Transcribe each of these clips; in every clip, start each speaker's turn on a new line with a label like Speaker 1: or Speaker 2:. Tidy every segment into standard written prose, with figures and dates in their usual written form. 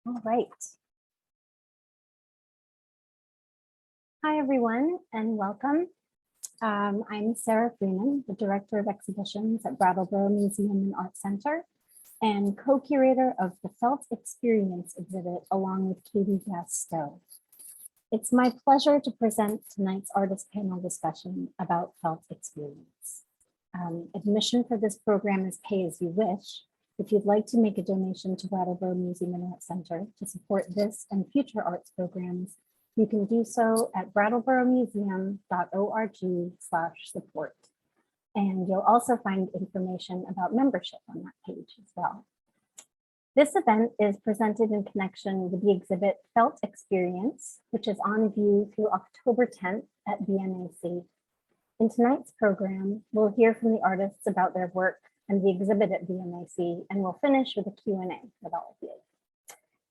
Speaker 1: All right. Hi, everyone, and welcome. I'm Sarah Freeman, the Director of Exhibitions at Brattleboro Museum and Art Center and co-curator of the Felt Experience exhibit along with Katie Stowe. It's my pleasure to present tonight's artist panel discussion about Felt Experience. Admission for this program is pay as you wish. If you'd like to make a donation to Brattleboro Museum and Art Center to support this and future arts programs, you can do so at brattleboromuseum.org/support. And you'll also find information about membership on that page as well. This event is presented in connection with the exhibit Felt Experience, which is on view through October 10th at BMAC. In tonight's program, we'll hear from the artists about their work and the exhibit at BMAC, and we'll finish with a Q&A with all of you.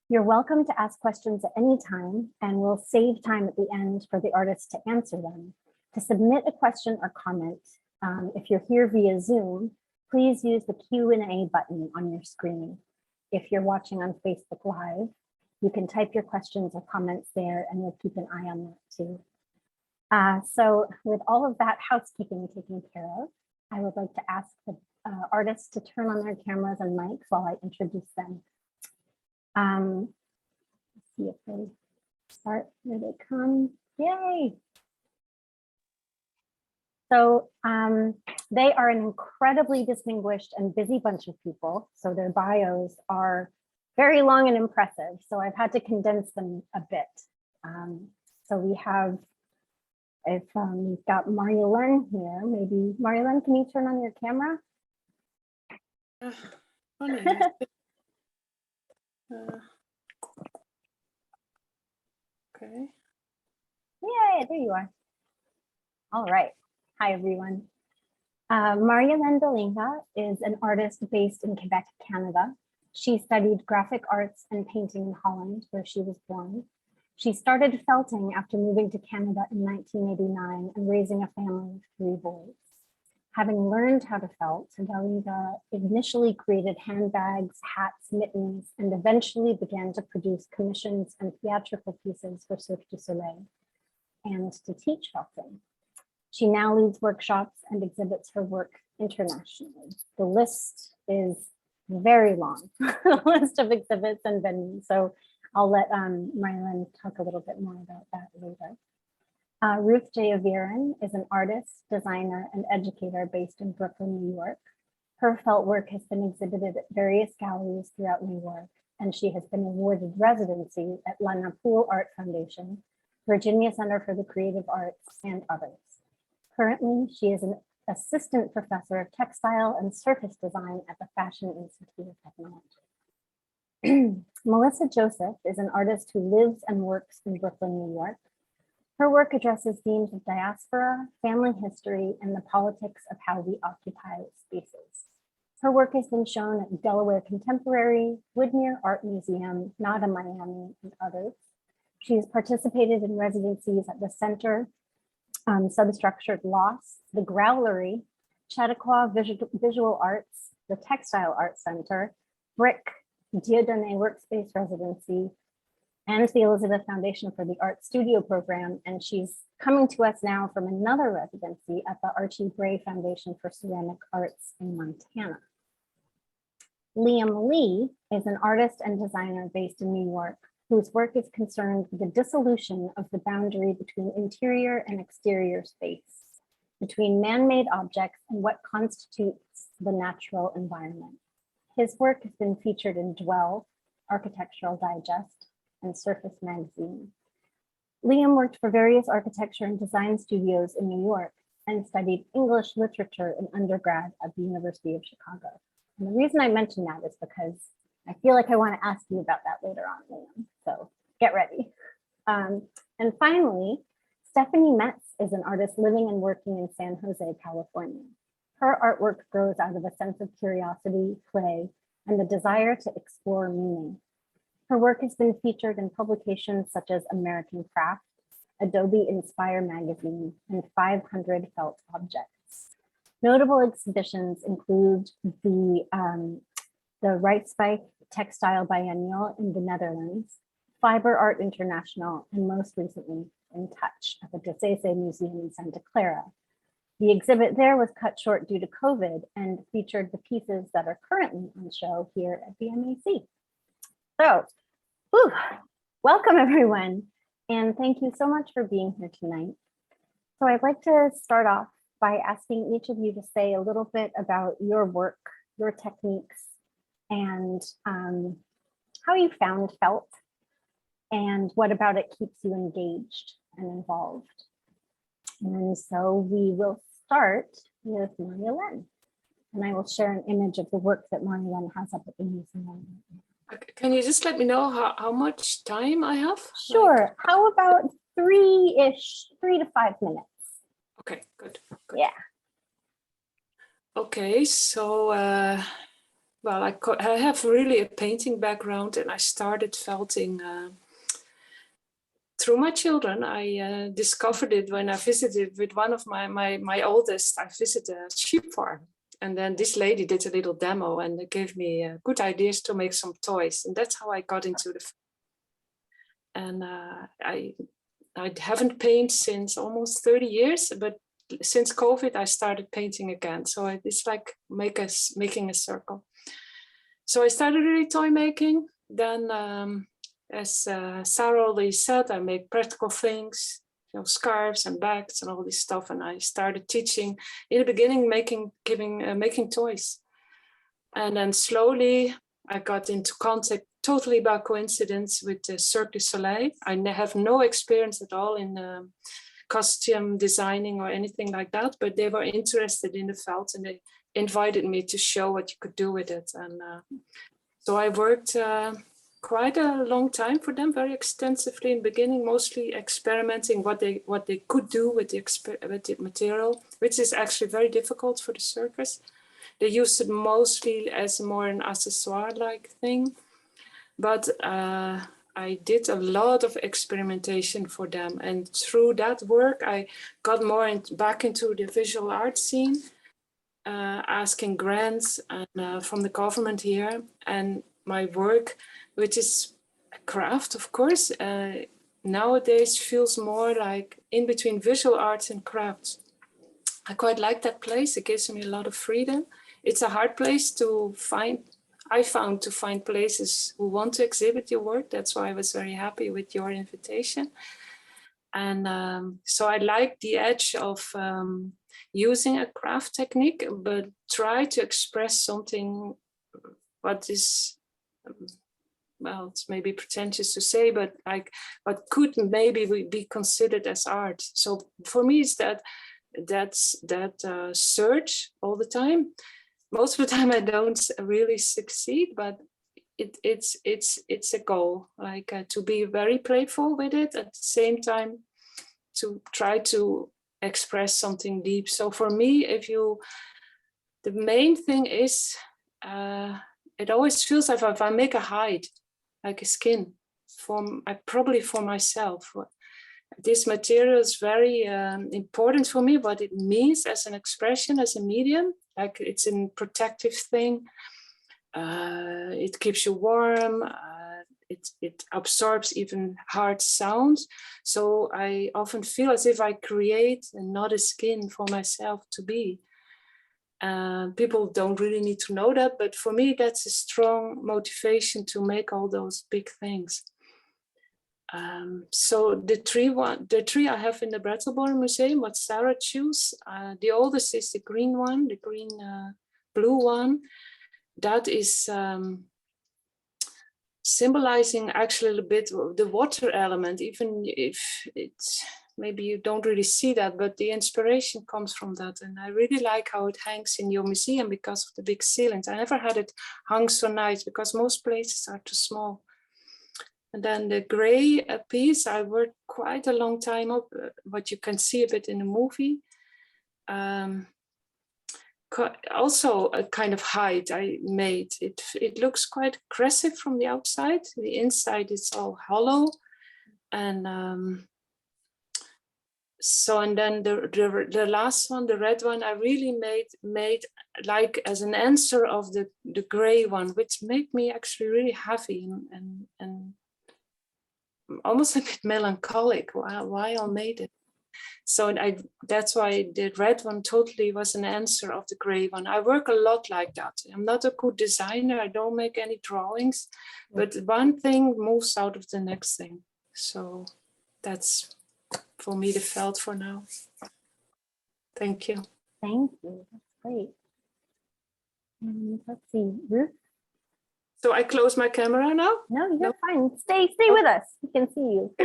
Speaker 1: You're welcome to ask questions at any time, and we'll save time at the end for the artists to answer them. To submit a question or comment, if you're here via Zoom, please use the Q&A button on your screen. If you're watching on Facebook Live, you can type your questions or comments there, and we'll keep an eye on that too. So with all of that housekeeping taken care of, I would like to ask the artists to turn on their cameras and mics while I introduce them. Let's see if they start. Here they come. Yay! So they are an incredibly distinguished and busy bunch of people. So their bios are very long and impressive. So I've had to condense them a bit. So we have, we've got Marjolein here. Maybe Marjolein, can you turn on your camera?
Speaker 2: Okay.
Speaker 1: Yay, there you are. All right. Hi, everyone. Marjolein Dallinga is an artist based in Quebec, Canada. She studied graphic arts and painting in Holland, where she was born. She started felting after moving to Canada in 1989 and raising a family of 3 boys. Having learned how to felt, Dallinga initially created handbags, hats, mittens, and eventually began to produce commissions and theatrical pieces for Cirque du Soleil and to teach felting. She now leads workshops and exhibits her work internationally. The list is very long, the list of exhibits and venues. So I'll let Marjolein talk a little bit more about that later. Ruth Jeyaveeran is an artist, designer, and educator based in Brooklyn, New York. Her felt work has been exhibited at various galleries throughout New York, and she has been awarded residency at La Napoule Art Foundation, Virginia Center for the Creative Arts, and others. Currently, she is an assistant professor of textile and surface design at the Fashion Institute of Technology. Melissa Joseph is an artist who lives and works in Brooklyn, New York. Her work addresses themes of diaspora, family history, and the politics of how we occupy spaces. Her work has been shown at Delaware Contemporary, Woodmere Art Museum, NADA Miami, and others. She has participated in residencies at the Center, Substructured Loss, the Growlery, Chautauqua Visual Arts, the Textile Arts Center, Brick, Dieudonné Workspace Residency, and the Elizabeth Foundation for the Art Studio Program. And she's coming to us now from another residency at the Archie Bray Foundation for Ceramic Arts in Montana. Liam Lee is an artist and designer based in New York, whose work is concerned with the dissolution of the boundary between interior and exterior space, between man-made objects and what constitutes the natural environment. His work has been featured in Dwell, Architectural Digest, and Surface Magazine. Liam worked for various architecture and design studios in New York and studied English literature in undergrad at the University of Chicago. And the reason I mention that is because I feel like I want to ask you about that later on, Liam. So get ready. And finally, Stephanie Metz is an artist living and working in San Jose, California. Her artwork grows out of a sense of curiosity, play, and the desire to explore meaning. Her work has been featured in publications such as American Craft, Adobe Inspire magazine, and 500 Felt Objects. Notable exhibitions include the Right Spike Textile Biennial in the Netherlands, Fiber Art International, and most recently In Touch at the Dessese Museum in Santa Clara. The exhibit there was cut short due to COVID and featured the pieces that are currently on show here at the MAC. So, welcome everyone, and thank you so much for being here tonight. So I'd like to start off by asking each of you to say a little bit about your work, your techniques, and how you found felt, and what about it keeps you engaged and involved. And so we will start with Marjolein, and I will share an image of the work that Marjolein has up at the museum.
Speaker 2: Can you just let me know how much time I have?
Speaker 1: Sure. How about 3 to 5 minutes?
Speaker 2: Okay, good.
Speaker 1: Yeah.
Speaker 2: Okay, so well, I have really a painting background, and I started felting through my children. I discovered it when I visited with one of my oldest. I visited a sheep farm, and then this lady did a little demo, and they gave me good ideas to make some toys, and that's how I got into the. And I haven't painted since almost 30 years, but since COVID, I started painting again. So it's like making a circle. So I started really toy making. Then, as Sarah already said, I make practical things, scarves and bags and all this stuff. And I started teaching in the beginning, making toys. And then slowly I got into contact, totally by coincidence, with Cirque du Soleil. I have no experience at all in costume designing or anything like that, but they were interested in the felt, and they invited me to show what you could do with it. And so I worked quite a long time for them, very extensively in the beginning, mostly experimenting what they could do with the material, which is actually very difficult for the circus. They used it mostly as more an accessoire-like thing, but I did a lot of experimentation for them, and through that work I got more back into the visual art scene, asking grants and from the government here, and my work, which is a craft, of course, nowadays feels more like in between visual arts and crafts. I quite like that place. It gives me a lot of freedom. It's a hard place to find. I found to find places who want to exhibit your work. That's why I was very happy with your invitation. And so I like the edge of using a craft technique, but try to express something what is, well, it's maybe pretentious to say, but like what could maybe be considered as art. So for me, it's that search all the time. Most of the time I don't really succeed, but it's a goal, like to be very playful with it, at the same time to try to express something deep. So for me, the main thing is, it always feels like if I make a hide, like a skin, probably for myself. This material is very important for me, what it means as an expression, as a medium, like it's a protective thing. It keeps you warm. It absorbs even hard sounds. So I often feel as if I create another skin for myself to be. People don't really need to know that, but for me, that's a strong motivation to make all those big things. So the tree I have in the Brettelborn Museum, what Sarah chose, the oldest is the green one, the blue one. That is symbolizing actually a little bit the water element, even if it's maybe you don't really see that, but the inspiration comes from that. And I really like how it hangs in your museum because of the big ceilings. I never had it hung so nice because most places are too small. And then the gray piece, I worked quite a long time up, what you can see a bit in the movie. Also a kind of hide I made. It looks quite aggressive from the outside. The inside is all hollow. And So, and then the last one, the red one, I really made like as an answer of the gray one, which made me actually really happy and almost a bit melancholic why I made it. So that's why the red one totally was an answer of the gray one. I work a lot like that. I'm not a good designer. I don't make any drawings, but one thing moves out of the next thing. So that's for me the felt for now. Thank you.
Speaker 1: Thank you. That's great. Let's see, Ruth.
Speaker 2: So I close my camera now?
Speaker 1: No, you're fine. Stay with us. We can see you.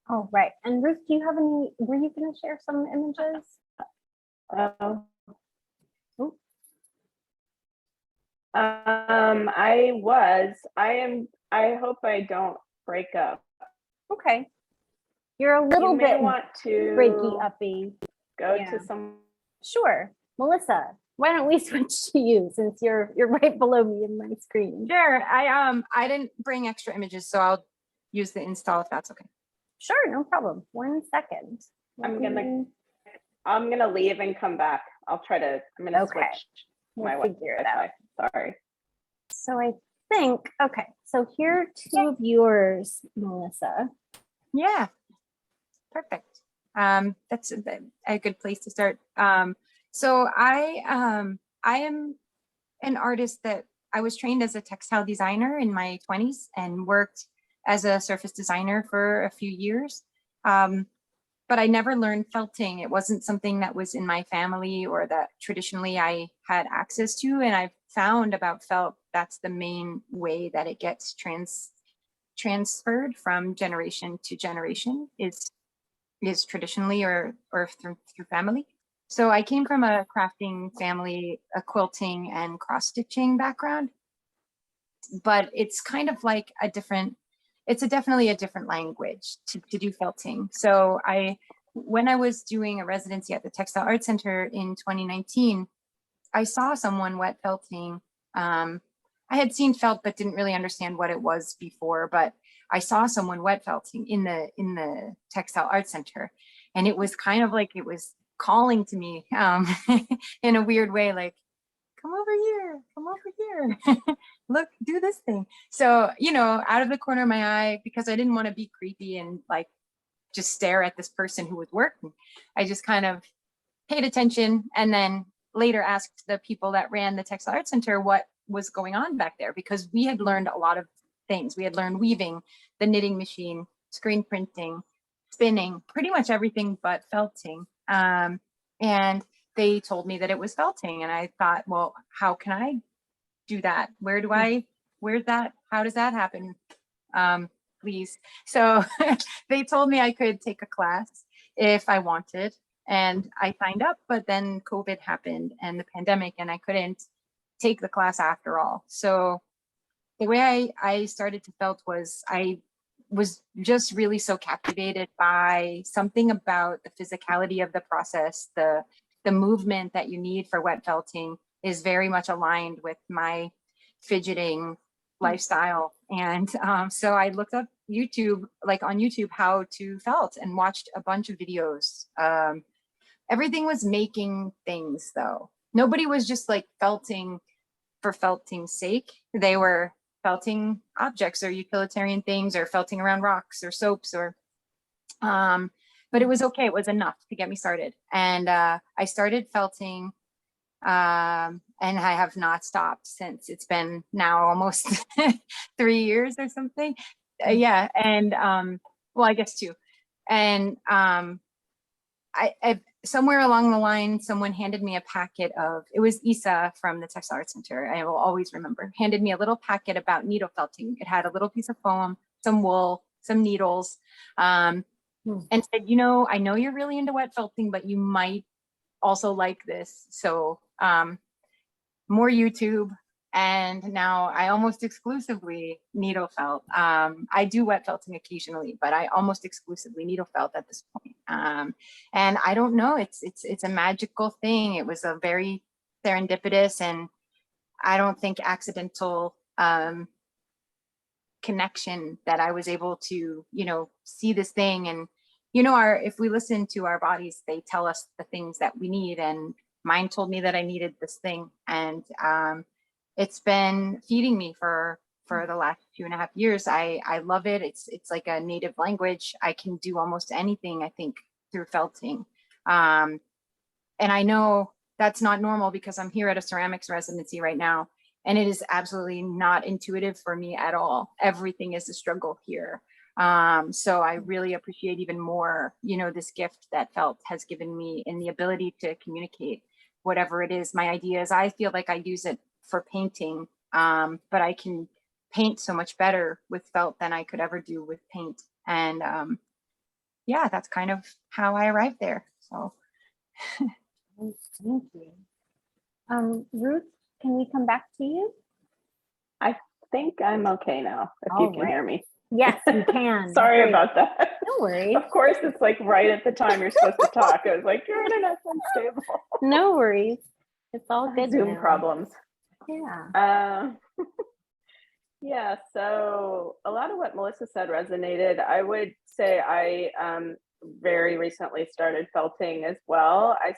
Speaker 1: Oh, right. And Ruth, do you have any, were you going to share some images?
Speaker 3: I hope I don't break up.
Speaker 1: Okay. You're a little
Speaker 3: You may
Speaker 1: bit
Speaker 3: want to
Speaker 1: breaky uppy.
Speaker 3: go
Speaker 1: Yeah.
Speaker 3: to some.
Speaker 1: Sure. Melissa, why don't we switch to you since you're right below me in my screen?
Speaker 4: Sure. I didn't bring extra images, so I'll use the install if that's okay.
Speaker 1: Sure, no problem. 1 second.
Speaker 3: I'm gonna leave and come back. I'm gonna
Speaker 1: Okay.
Speaker 3: switch my
Speaker 1: We'll figure it out.
Speaker 3: Wi-Fi. Sorry.
Speaker 1: So I think, okay, so here are two of yours, Melissa.
Speaker 4: Yeah. Perfect. That's a good place to start. So I am an artist that I was trained as a textile designer in my 20s and worked as a surface designer for a few years. But I never learned felting. It wasn't something that was in my family or that traditionally I had access to. And I've found about felt, that's the main way that it gets transferred from generation to generation is traditionally or through family. So I came from a crafting family, a quilting and cross stitching background, but it's kind of like definitely a different language to do felting. So when I was doing a residency at the Textile Art Center in 2019, I saw someone wet felting. I had seen felt, but didn't really understand what it was before, but I saw someone wet felting in the Textile Art Center. And it was kind of like it was calling to me in a weird way, like, come over here, look, do this thing. So, out of the corner of my eye, because I didn't want to be creepy and like just stare at this person who was working, I just kind of paid attention and then later asked the people that ran the Textile Art Center what was going on back there, because we had learned a lot of things. We had learned weaving, the knitting machine, screen printing, spinning, pretty much everything but felting. And they told me that it was felting. And I thought, well, how can I do that? How does that happen? Please. So they told me I could take a class if I wanted. And I signed up, but then COVID happened and the pandemic, and I couldn't take the class after all. So the way I started to felt was I was just really so captivated by something about the physicality of the process. The movement that you need for wet felting is very much aligned with my fidgeting lifestyle. And so I looked up on YouTube how to felt and watched a bunch of videos. Everything was making things though. Nobody was just like felting for felting's sake. They were felting objects or utilitarian things or felting around rocks or soaps but it was okay. It was enough to get me started. And I started felting and I have not stopped since. It's been now almost 3 years or something. Yeah. And well, I guess 2. And I somewhere along the line, someone handed me a packet it was Isa from the Textile Art Center, I will always remember, handed me a little packet about needle felting. It had a little piece of foam, some wool, some needles, and said, I know you're really into wet felting, but you might also like this. So more YouTube, And now I almost exclusively needle felt. I do wet felting occasionally, but I almost exclusively needle felt at this point. And I don't know, it's a magical thing. It was a very serendipitous and I don't think accidental connection that I was able to, see this thing. And, if we listen to our bodies, they tell us the things that we need. And mine told me that I needed this thing. And it's been feeding me for the last 2.5 years. I love it. It's like a native language. I can do almost anything, I think, through felting. And I know that's not normal because I'm here at a ceramics residency right now. And it is absolutely not intuitive for me at all. Everything is a struggle here. So I really appreciate even more, this gift that felt has given me in the ability to communicate whatever it is, my ideas. I feel like I use it for painting, but I can paint so much better with felt than I could ever do with paint. And yeah, that's kind of how I arrived there. So
Speaker 1: Thank you. Ruth, can we come back to you?
Speaker 3: I think I'm okay now, if
Speaker 1: All
Speaker 3: you can
Speaker 1: right.
Speaker 3: hear me.
Speaker 1: Yes, you can.
Speaker 3: Sorry
Speaker 1: Great.
Speaker 3: about that.
Speaker 1: No worries.
Speaker 3: Of course, it's like right at the time you're supposed to talk. I was like, your internet's unstable.
Speaker 1: No worries. It's all good.
Speaker 3: Zoom
Speaker 1: now.
Speaker 3: problems.
Speaker 1: Yeah.
Speaker 3: Yeah, so a lot of what Melissa said resonated. I would say I very recently started felting as well. I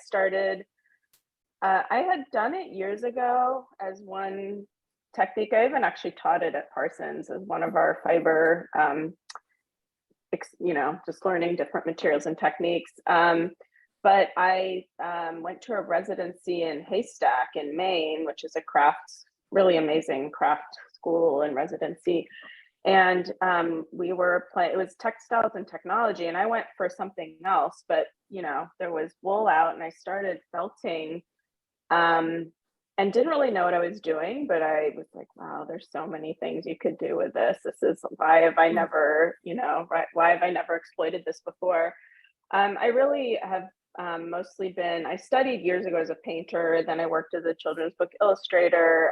Speaker 3: had done it years ago as one technique. I even actually taught it at Parsons as one of our fiber, just learning different materials and techniques. But I went to a residency in Haystack in Maine, which is a really amazing craft school and residency. And we were playing, it was textiles and technology, and I went for something else, but there was wool out and I started felting and didn't really know what I was doing, but I was like, wow, there's so many things you could do with this. Why have I never, why have I never exploited this before? I really have I studied years ago as a painter, then I worked as a children's book illustrator,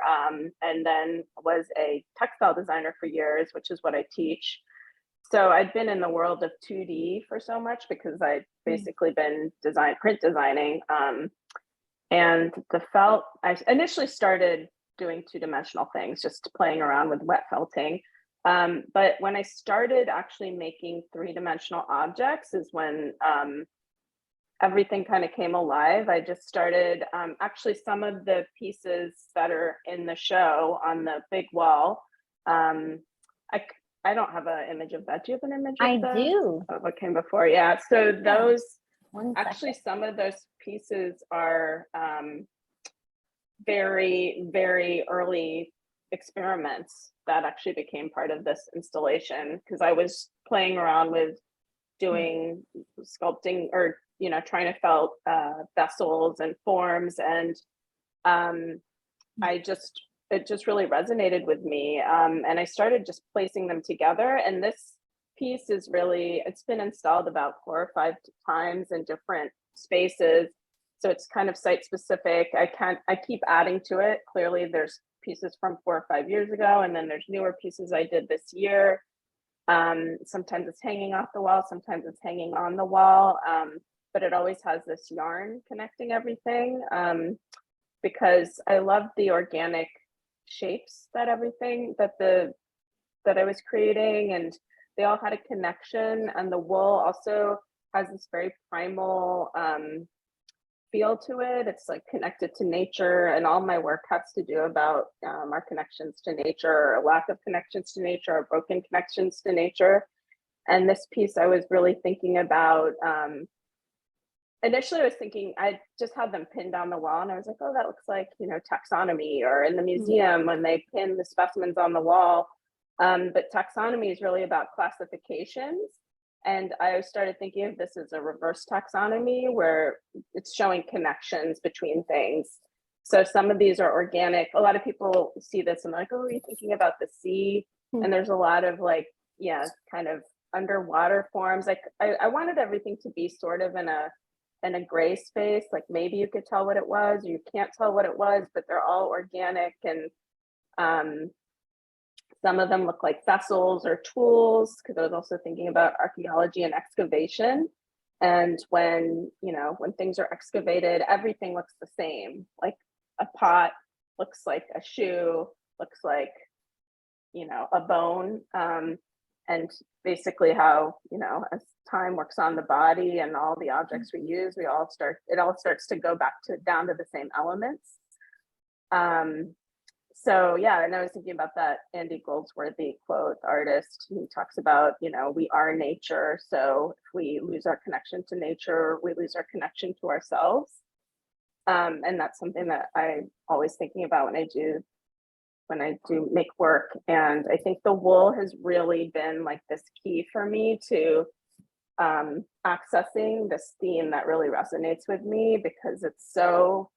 Speaker 3: and then was a textile designer for years, which is what I teach. So I'd been in the world of 2D for so much because I'd basically been print designing. And the felt, I initially started doing 2-dimensional things, just playing around with wet felting. But when I started actually making 3-dimensional objects is when everything kind of came alive. I just started, actually some of the pieces that are in the show on the big wall. I don't have an image of that. Do you have an image of
Speaker 1: do.
Speaker 3: of what came before? Yeah, so those,
Speaker 1: Actually,
Speaker 3: some of those pieces are very, very early experiments that actually became part of this installation, because I was playing around with doing sculpting or trying to felt vessels and forms, and it just really resonated with me, and I started just placing them together. And this piece is really, it's been installed about 4 or 5 times in different spaces, so it's kind of site specific. I keep adding to it. Clearly there's pieces from 4 or 5 years ago, and then there's newer pieces I did this year. Sometimes it's hanging off the wall, sometimes it's hanging on the wall, but it always has this yarn connecting everything, because I love the organic shapes that I was creating, and they all had a connection. And the wool also has this very primal feel to it. It's like connected to nature, and all my work has to do about our connections to nature, or lack of connections to nature, or broken connections to nature. And this piece, I was really thinking about, initially I was thinking, I just had them pinned on the wall, and I was like, oh, that looks like, taxonomy, or in the museum when they pin the specimens on the wall. But taxonomy is really about classifications. And I started thinking of this as a reverse taxonomy, where it's showing connections between things. So some of these are organic. A lot of people see this and they're like, oh, are you thinking about the sea? And there's a lot of kind of underwater forms. Like I wanted everything to be sort of in a gray space. Like maybe you could tell what it was, or you can't tell what it was, but they're all organic. And Some of them look like vessels or tools, because I was also thinking about archaeology and excavation. And when, you know, when things are excavated, everything looks the same. Like a pot looks like a shoe, looks like, you know, a bone. And basically how, you know, as time works on the body and all the objects we use, it all starts to go back to down to the same elements. So yeah, and I was thinking about that Andy Goldsworthy quote, artist, who talks about, you know, we are nature. So if we lose our connection to nature, we lose our connection to ourselves. And that's something that I'm always thinking about when I do make work. And I think the wool has really been like this key for me to accessing this theme that really resonates with me, because it's so,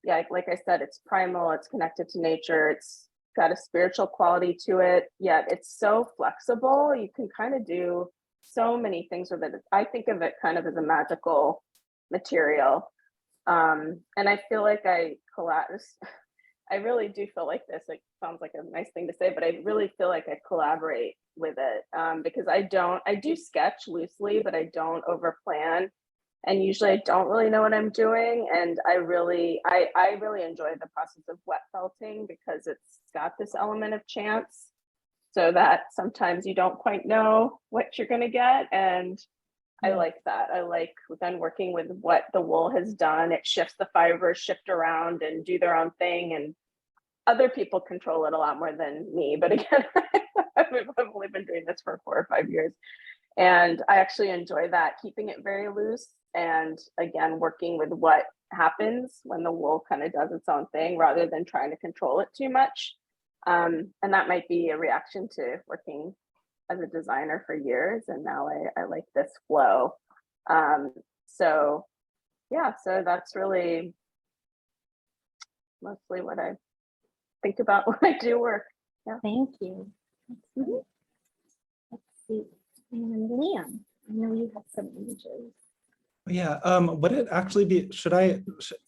Speaker 3: yeah, like I said, it's primal, it's connected to nature, it's got a spiritual quality to it, yet it's so flexible. You can kind of do so many things with it. I think of it kind of as a magical material. And I feel like I really do feel like this, like sounds like a nice thing to say, but I really feel like I collaborate with it, because I do sketch loosely, but I don't over plan. And usually I don't really know what I'm doing. And I really enjoy the process of wet felting, because it's got this element of chance, so that sometimes you don't quite know what you're going to get. And I like that. I like then working with what the wool has done. It shifts, the fibers shift around and do their own thing. And other people control it a lot more than me. But again, I've only been doing this for 4 or 5 years. And I actually enjoy that, keeping it very loose. And again, working with what happens when the wool kind of does its own thing, rather than trying to control it too much. And that might be a reaction to working as a designer for years. And now I like this flow. So yeah, so that's really mostly what I think about when I do work. Yeah.
Speaker 1: Thank you. Let's see. And Liam, I know you have some images.
Speaker 5: Yeah, would it actually be,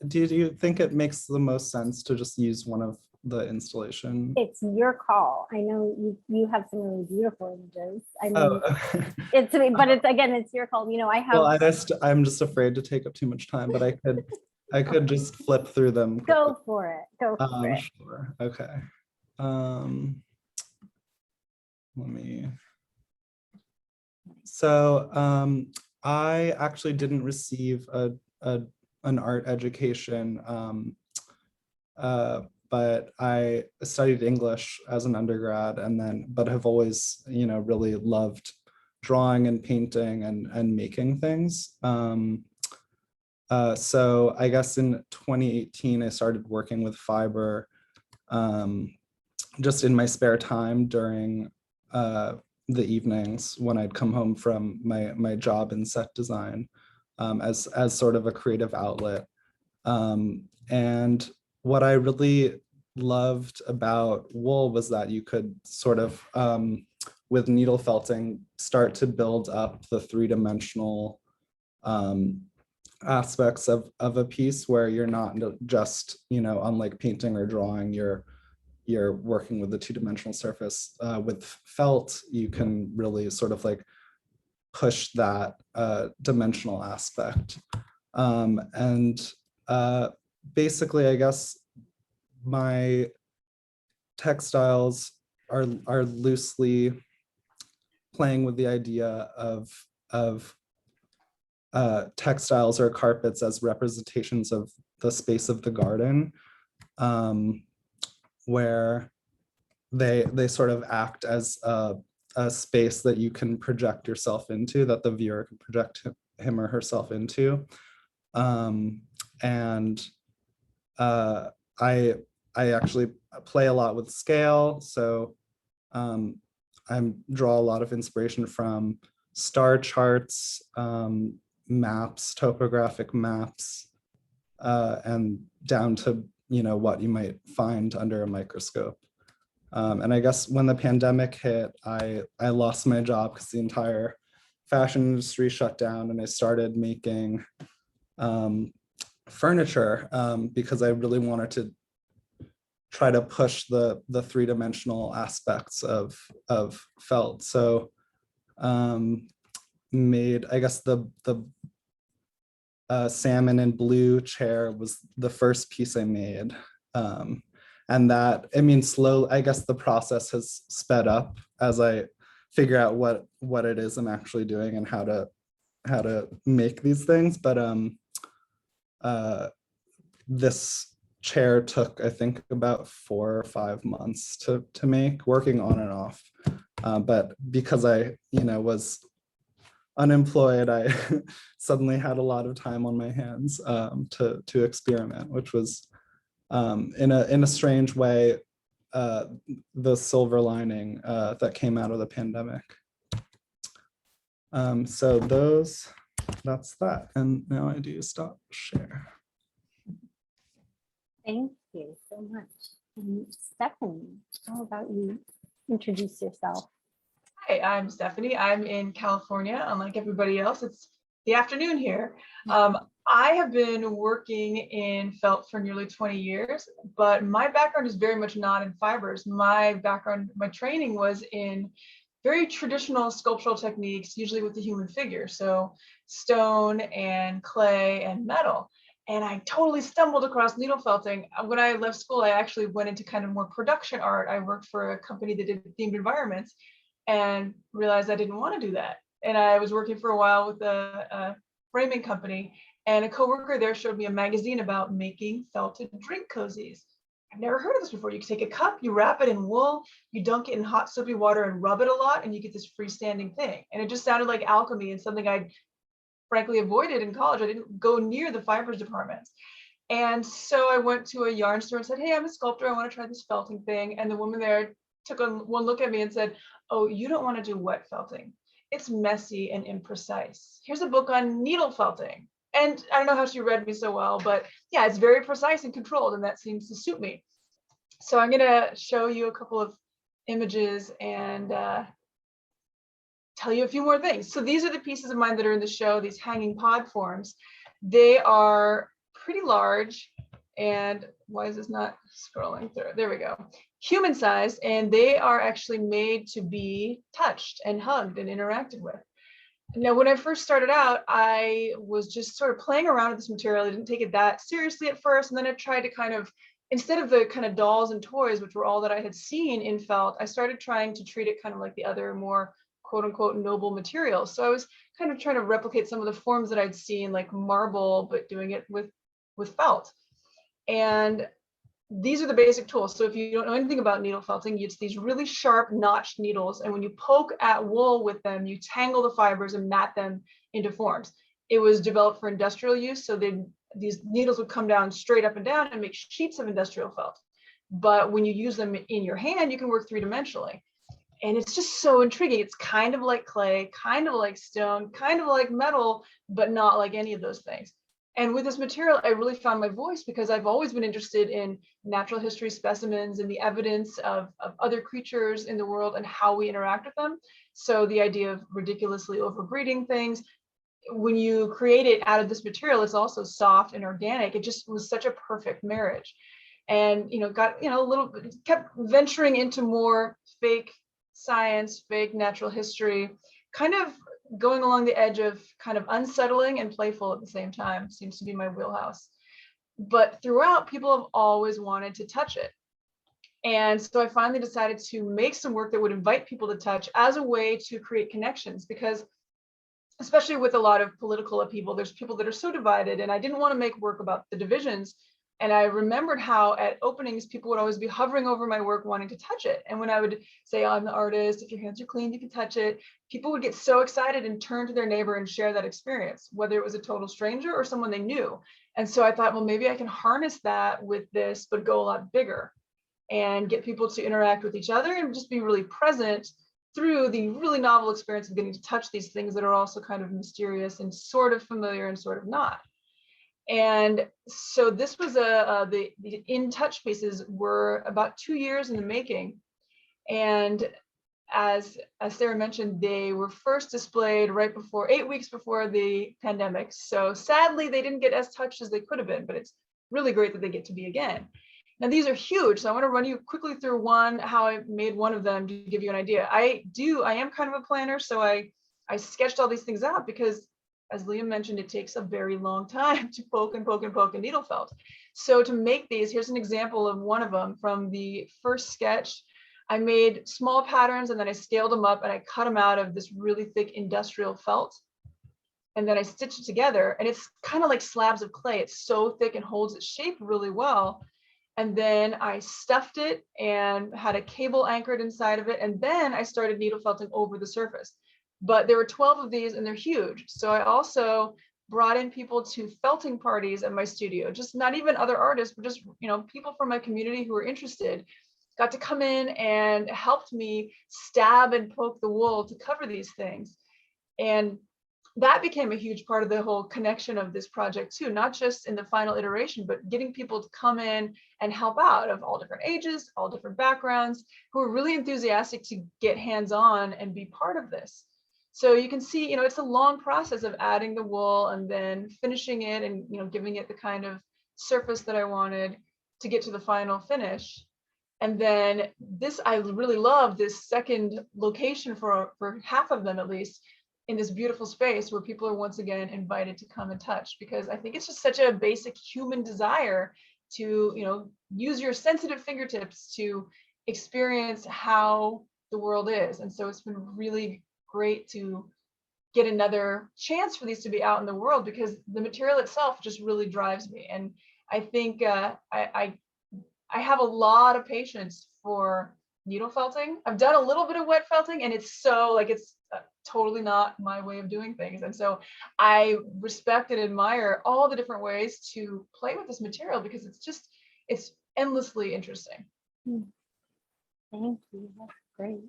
Speaker 5: do you think it makes the most sense to just use one of the installation?
Speaker 1: It's your call. I know you have some really beautiful images. I mean,
Speaker 5: Oh,
Speaker 1: but it's your call. You know, I have.
Speaker 5: well, I'm just afraid to take up too much time, but I could just flip through them quickly.
Speaker 1: Go for it. Go for it.
Speaker 5: Sure. Okay. Let me. So I actually didn't receive an art education, but I studied English as an undergrad, but have always, you know, really loved drawing and painting and making things. So I guess in 2018, I started working with fiber just in my spare time during the evenings when I'd come home from my job in set design, as sort of a creative outlet. And what I really loved about wool was that you could sort of, with needle felting, start to build up the three-dimensional aspects of a piece, where you're not just, you know, unlike painting or drawing, you're working with the two-dimensional surface. With felt, you can really sort of like push that dimensional aspect. And basically, I guess my textiles are loosely playing with the idea of textiles or carpets as representations of the space of the garden, where they sort of act as a space that you can project yourself into, that the viewer can project him or herself into. And I actually play a lot with scale. So I draw a lot of inspiration from star charts, maps, topographic maps, and down to, you know, what you might find under a microscope. And I guess when the pandemic hit, I lost my job because the entire fashion industry shut down, and I started making furniture because I really wanted to try to push the three-dimensional aspects of felt. So made, I guess the salmon and blue chair was the first piece I made. And that, I mean, I guess the process has sped up as I figure out what it is I'm actually doing and how to make these things. But this chair took, I think, about 4 or 5 months to make, working on and off. But because I, was unemployed, I suddenly had a lot of time on my hands to experiment, which was in a strange way the silver lining that came out of the pandemic. So that's that. And now I do stop share.
Speaker 1: Thank you so much. And Stephanie, how about you introduce yourself?
Speaker 6: Hi, I'm Stephanie. I'm in California. Unlike everybody else, it's the afternoon here. I have been working in felt for nearly 20 years, but my background is very much not in fibers. My background, my training was in very traditional sculptural techniques, usually with the human figure. So stone and clay and metal. And I totally stumbled across needle felting. When I left school, I actually went into kind of more production art. I worked for a company that did themed environments and realized I didn't want to do that. And I was working for a while with a framing company, and a coworker there showed me a magazine about making felted drink cozies. I've never heard of this before. You can take a cup, you wrap it in wool, you dunk it in hot soapy water and rub it a lot, and you get this freestanding thing. And it just sounded like alchemy and something I'd frankly avoided in college. I didn't go near the fibers departments. And so I went to a yarn store and said, hey, I'm a sculptor. I want to try this felting thing. And the woman there took one look at me and said, oh, you don't want to do wet felting. It's messy and imprecise. Here's a book on needle felting. And I don't know how she read me so well, but yeah, it's very precise and controlled, and that seems to suit me. So I'm going to show you a couple of images and tell you a few more things. So these are the pieces of mine that are in the show, these hanging pod forms. They are pretty large, and why is this not scrolling through? There we go. Human sized, and they are actually made to be touched and hugged and interacted with. Now, when I first started out, I was just sort of playing around with this material. I didn't take it that seriously at first, and then I tried to kind of, instead of the kind of dolls and toys, which were all that I had seen in felt, I started trying to treat it kind of like the other more quote unquote noble materials. So I was kind of trying to replicate some of the forms that I'd seen, like marble, but doing it with felt. And these are the basic tools. So if you don't know anything about needle felting, it's these really sharp notched needles. And when you poke at wool with them, you tangle the fibers and mat them into forms. It was developed for industrial use. So these needles would come down straight up and down and make sheets of industrial felt. But when you use them in your hand, you can work three-dimensionally. And it's just so intriguing. It's kind of like clay, kind of like stone, kind of like metal, but not like any of those things. And with this material, I really found my voice because I've always been interested in natural history specimens and the evidence of other creatures in the world and how we interact with them. So the idea of ridiculously overbreeding things, when you create it out of this material, it's also soft and organic. It just was such a perfect marriage. And, got, kept venturing into more fake science, fake natural history, kind of going along the edge of kind of unsettling and playful at the same time, seems to be my wheelhouse. But throughout, people have always wanted to touch it. And so I finally decided to make some work that would invite people to touch as a way to create connections, because especially with a lot of political upheaval, there's people that are so divided, and I didn't want to make work about the divisions. And I remembered how at openings, people would always be hovering over my work wanting to touch it. And when I would say, I'm the artist, if your hands are clean, you can touch it, people would get so excited and turn to their neighbor and share that experience, whether it was a total stranger or someone they knew. And so I thought, well, maybe I can harness that with this, but go a lot bigger and get people to interact with each other and just be really present through the really novel experience of getting to touch these things that are also kind of mysterious and sort of familiar and sort of not. And so this was the In Touch pieces were about 2 years in the making. And as Sarah mentioned, they were first displayed right before, 8 weeks before the pandemic. So sadly, they didn't get as touched as they could have been, but it's really great that they get to be again. Now these are huge, so I want to run you quickly through how I made one of them to give you an idea. I am kind of a planner, so I sketched all these things out because, as Liam mentioned, it takes a very long time to poke and poke and poke a needle felt. So to make these, here's an example of one of them from the first sketch. I made small patterns and then I scaled them up and I cut them out of this really thick industrial felt. And then I stitched it together, and it's kind of like slabs of clay. It's so thick and holds its shape really well. And then I stuffed it and had a cable anchored inside of it. And then I started needle felting over the surface. But there were 12 of these and they're huge. So I also brought in people to felting parties at my studio, just not even other artists, but just, people from my community who were interested, got to come in and helped me stab and poke the wool to cover these things. And that became a huge part of the whole connection of this project too, not just in the final iteration, but getting people to come in and help out of all different ages, all different backgrounds, who are really enthusiastic to get hands-on and be part of this. So you can see, it's a long process of adding the wool and then finishing it and, giving it the kind of surface that I wanted to get to the final finish. And then this, I really love this second location for half of them at least, in this beautiful space where people are once again invited to come and touch, because I think it's just such a basic human desire to, use your sensitive fingertips to experience how the world is. And so it's been really great to get another chance for these to be out in the world, because the material itself just really drives me. And I think I have a lot of patience for needle felting. I've done a little bit of wet felting, and it's so it's totally not my way of doing things. And so I respect and admire all the different ways to play with this material, because it's endlessly interesting.
Speaker 1: Thank you. That's great.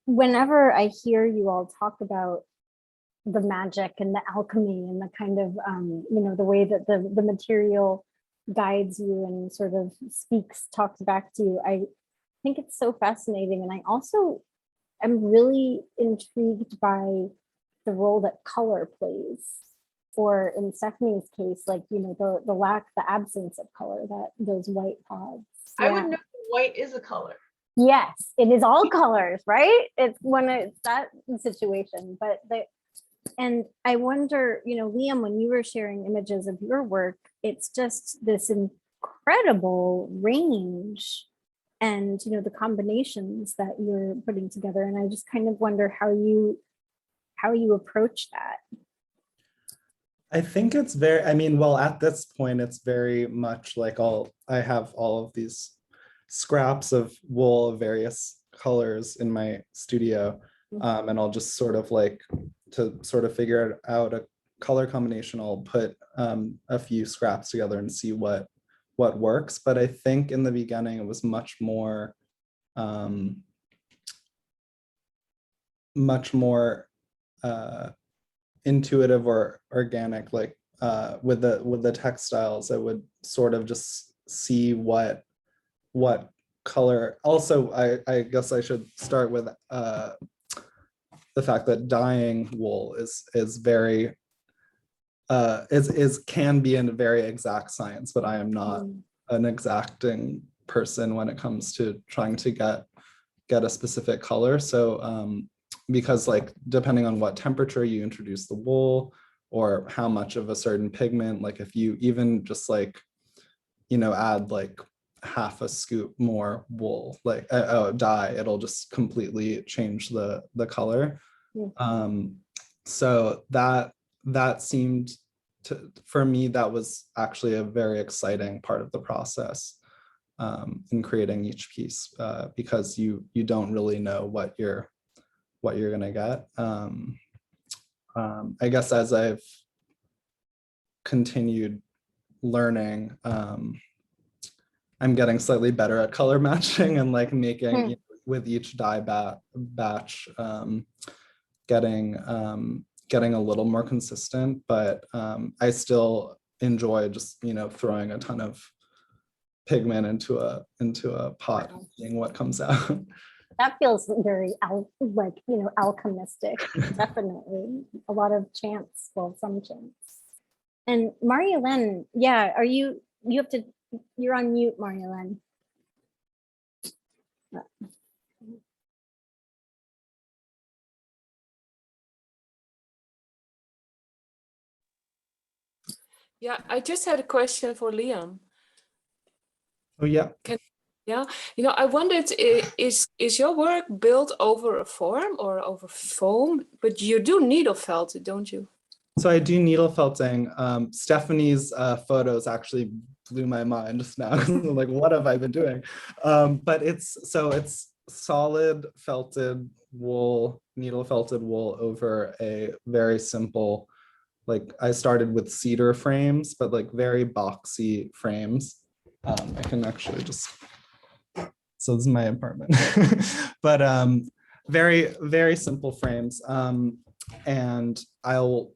Speaker 1: Whenever I hear you all talk about the magic and the alchemy and the kind of, the way that the material guides you and sort of talks back to you, I think it's so fascinating. And I also am really intrigued by the role that color plays, or in Stephanie's case, the absence of color, those white pods.
Speaker 6: I would know white is a color.
Speaker 1: Yes, it is all colors, right? It's that situation. And I wonder, Liam, when you were sharing images of your work, it's just this incredible range and, the combinations that you're putting together. And I just kind of wonder how you approach that.
Speaker 5: I think it's at this point, it's very much like I have all of these scraps of wool of various colors in my studio. And I'll just sort of figure out a color combination, I'll put a few scraps together and see what works. But I think in the beginning, it was much more intuitive or organic, with the textiles. I would sort of just see what color. Also, I guess I should start with the fact that dyeing wool is very can be a very exact science, but I am not an exacting person when it comes to trying to get a specific color. So because depending on what temperature you introduce the wool, or how much of a certain pigment, if you even just add half a scoop more wool, dye, it'll just completely change the color. So that seemed for me, that was actually a very exciting part of the process in creating each piece, because you don't really know what you're gonna get. I guess as I've continued learning, I'm getting slightly better at color matching and making with each dye batch, getting a little more consistent, but I still enjoy just throwing a ton of pigment into a pot and seeing what comes out.
Speaker 1: That feels very alchemistic. Definitely a lot of chance, some chance. And Marjolein, are you you're on mute, Marjolein.
Speaker 2: Yeah, I just had a question for Leon.
Speaker 5: Oh yeah.
Speaker 2: Yeah, I wondered, is your work built over a form or over foam? But you do needle felt it, don't you?
Speaker 5: So I do needle felting. Stephanie's photos actually blew my mind just now. Like, what have I been doing? But it's solid felted wool, needle felted wool over a very simple, like I started with cedar frames, but like very boxy frames. I can actually just, so this is my apartment, but very, very simple frames. And I'll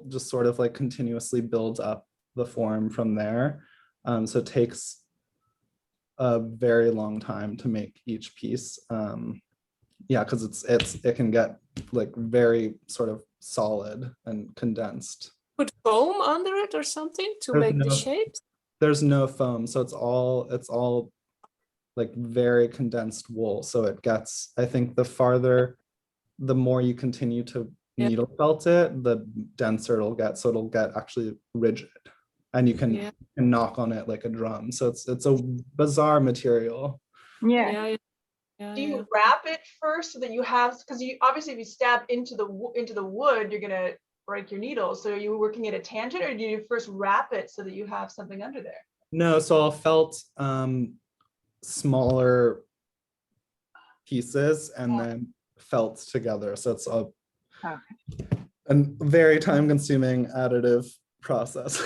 Speaker 5: just sort of like continuously build up the form from there. So it takes a very long time to make each piece. Yeah, because it can get like very sort of solid and condensed.
Speaker 2: Put foam under it or something to make the shapes?
Speaker 5: There's no foam, so it's all like very condensed wool. So it gets, I think the more you continue to needle felt it, the denser it'll get. So it'll get actually rigid, and you can knock on it like a drum. So it's a bizarre material.
Speaker 4: Yeah.
Speaker 6: Do you wrap it first so that you have, because you obviously if you stab into the wood, you're gonna break your needle. So are you working at a tangent, or do you first wrap it so that you have something under there?
Speaker 5: No, so I'll felt smaller pieces and then felt together. So it's a very time-consuming additive process.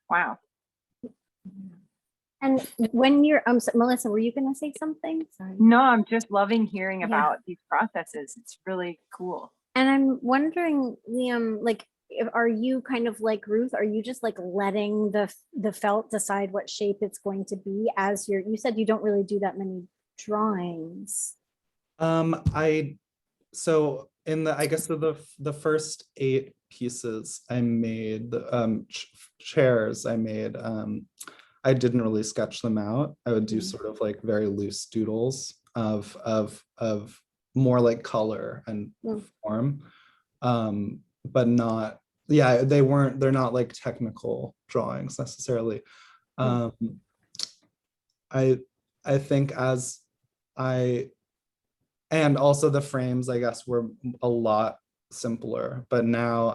Speaker 4: Wow.
Speaker 1: And when you're, so Melissa, were you going to say something? Sorry.
Speaker 4: No, I'm just loving hearing about these processes. It's really cool.
Speaker 1: And I'm wondering, Liam, like, are you kind of like Ruth? Are you just like letting the felt decide what shape it's going to be as you said you don't really do that many drawings.
Speaker 5: So in the first 8 pieces I made, chairs I made, I didn't really sketch them out. I would do sort of like very loose doodles of more like color and form, but not, they're not like technical drawings necessarily. I think and also the frames, I guess, were a lot simpler, but now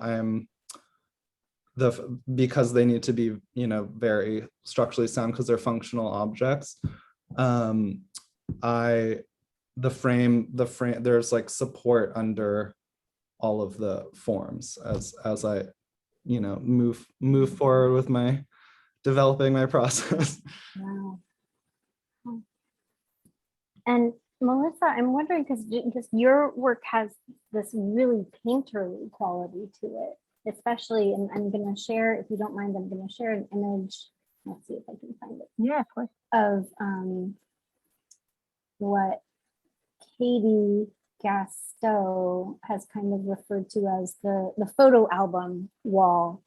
Speaker 5: because they need to be, very structurally sound because they're functional objects. The frame, there's like support under all of the forms as I, move forward with my developing my process.
Speaker 1: Wow. And Melissa, I'm wondering, because your work has this really painterly quality to it, especially, and I'm going to share, if you don't mind, I'm going to share an image. Let's see if I can find it.
Speaker 4: Yeah, of course.
Speaker 1: Of what Katie Stowe has kind of referred to as the photo album wall.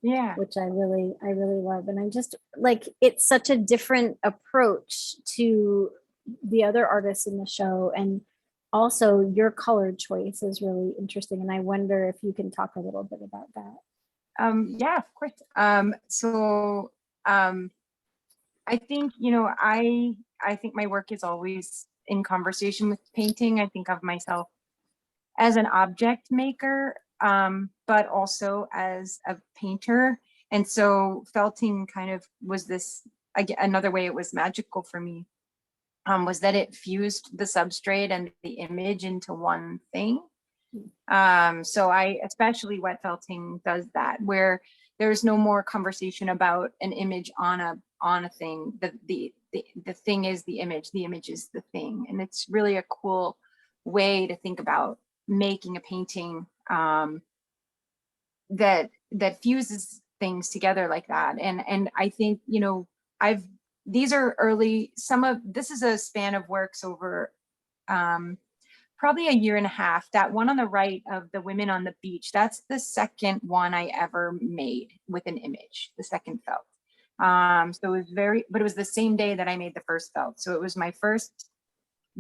Speaker 4: Yeah,
Speaker 1: which I really love. And I just like, it's such a different approach to the other artists in the show, and also your color choice is really interesting, and I wonder if you can talk a little bit about that.
Speaker 4: Yeah, of course. I think, I think my work is always in conversation with painting. I think of myself as an object maker, but also as a painter. And so felting kind of was this, again, another way it was magical for me, was that it fused the substrate and the image into one thing. So especially wet felting does that, where there's no more conversation about an image on a thing. The thing is the image is the thing. And it's really a cool way to think about making a painting that fuses things together like that. And I think, these are early, this is a span of works over probably a year and a half. That one on the right of the women on the beach, that's the second one I ever made with an image, the second felt. So it was but it was the same day that I made the first felt. So it was my first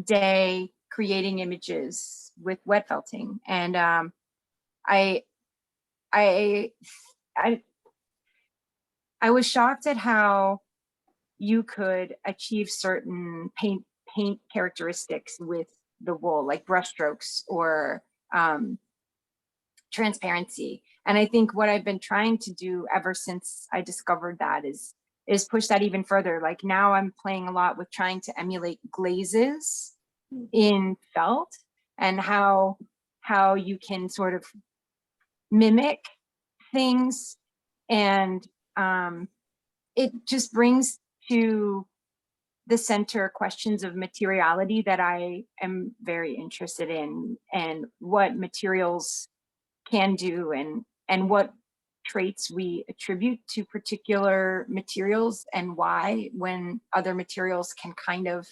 Speaker 4: day creating images with wet felting. And I was shocked at how you could achieve certain paint characteristics with the wool, like brushstrokes or transparency. And I think what I've been trying to do ever since I discovered that is push that even further. Like now I'm playing a lot with trying to emulate glazes in felt, and how you can sort of mimic things, and it just brings to the center questions of materiality that I am very interested in, and what materials can do, and what traits we attribute to particular materials, and why, when other materials can kind of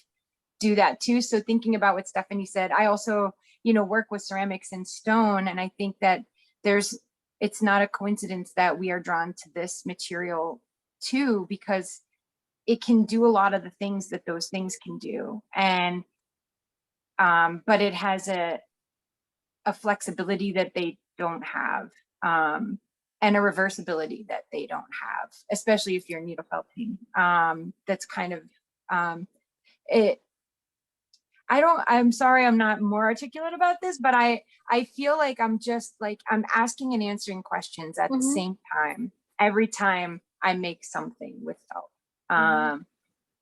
Speaker 4: do that too. So thinking about what Stephanie said, I also, work with ceramics and stone, and I think that it's not a coincidence that we are drawn to this material too, because it can do a lot of the things that those things can do. And but it has a flexibility that they don't have, and a reversibility that they don't have, especially if you're needle felting. That's kind of it. I'm sorry, I'm not more articulate about this, but I feel like I'm just like, I'm asking and answering questions at the same time, every time I make something with felt.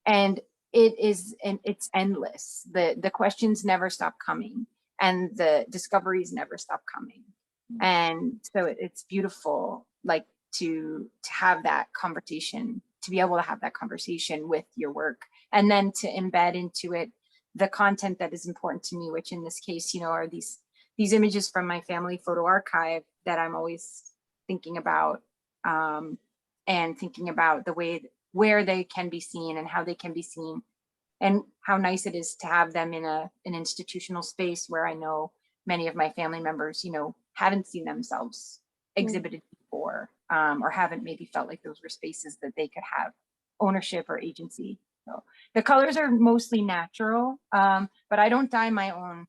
Speaker 4: And it's endless. The questions never stop coming, and the discoveries never stop coming. And so it's beautiful, like to have that conversation, to be able to have that conversation with your work, and then to embed into it the content that is important to me, which in this case, are these images from my family photo archive that I'm always thinking about, and thinking about the way where they can be seen and how they can be seen, and how nice it is to have them in an institutional space where I know many of my family members, haven't seen themselves exhibited before, or haven't maybe felt like those were spaces that they could have ownership or agency. So the colors are mostly natural, but I don't dye my own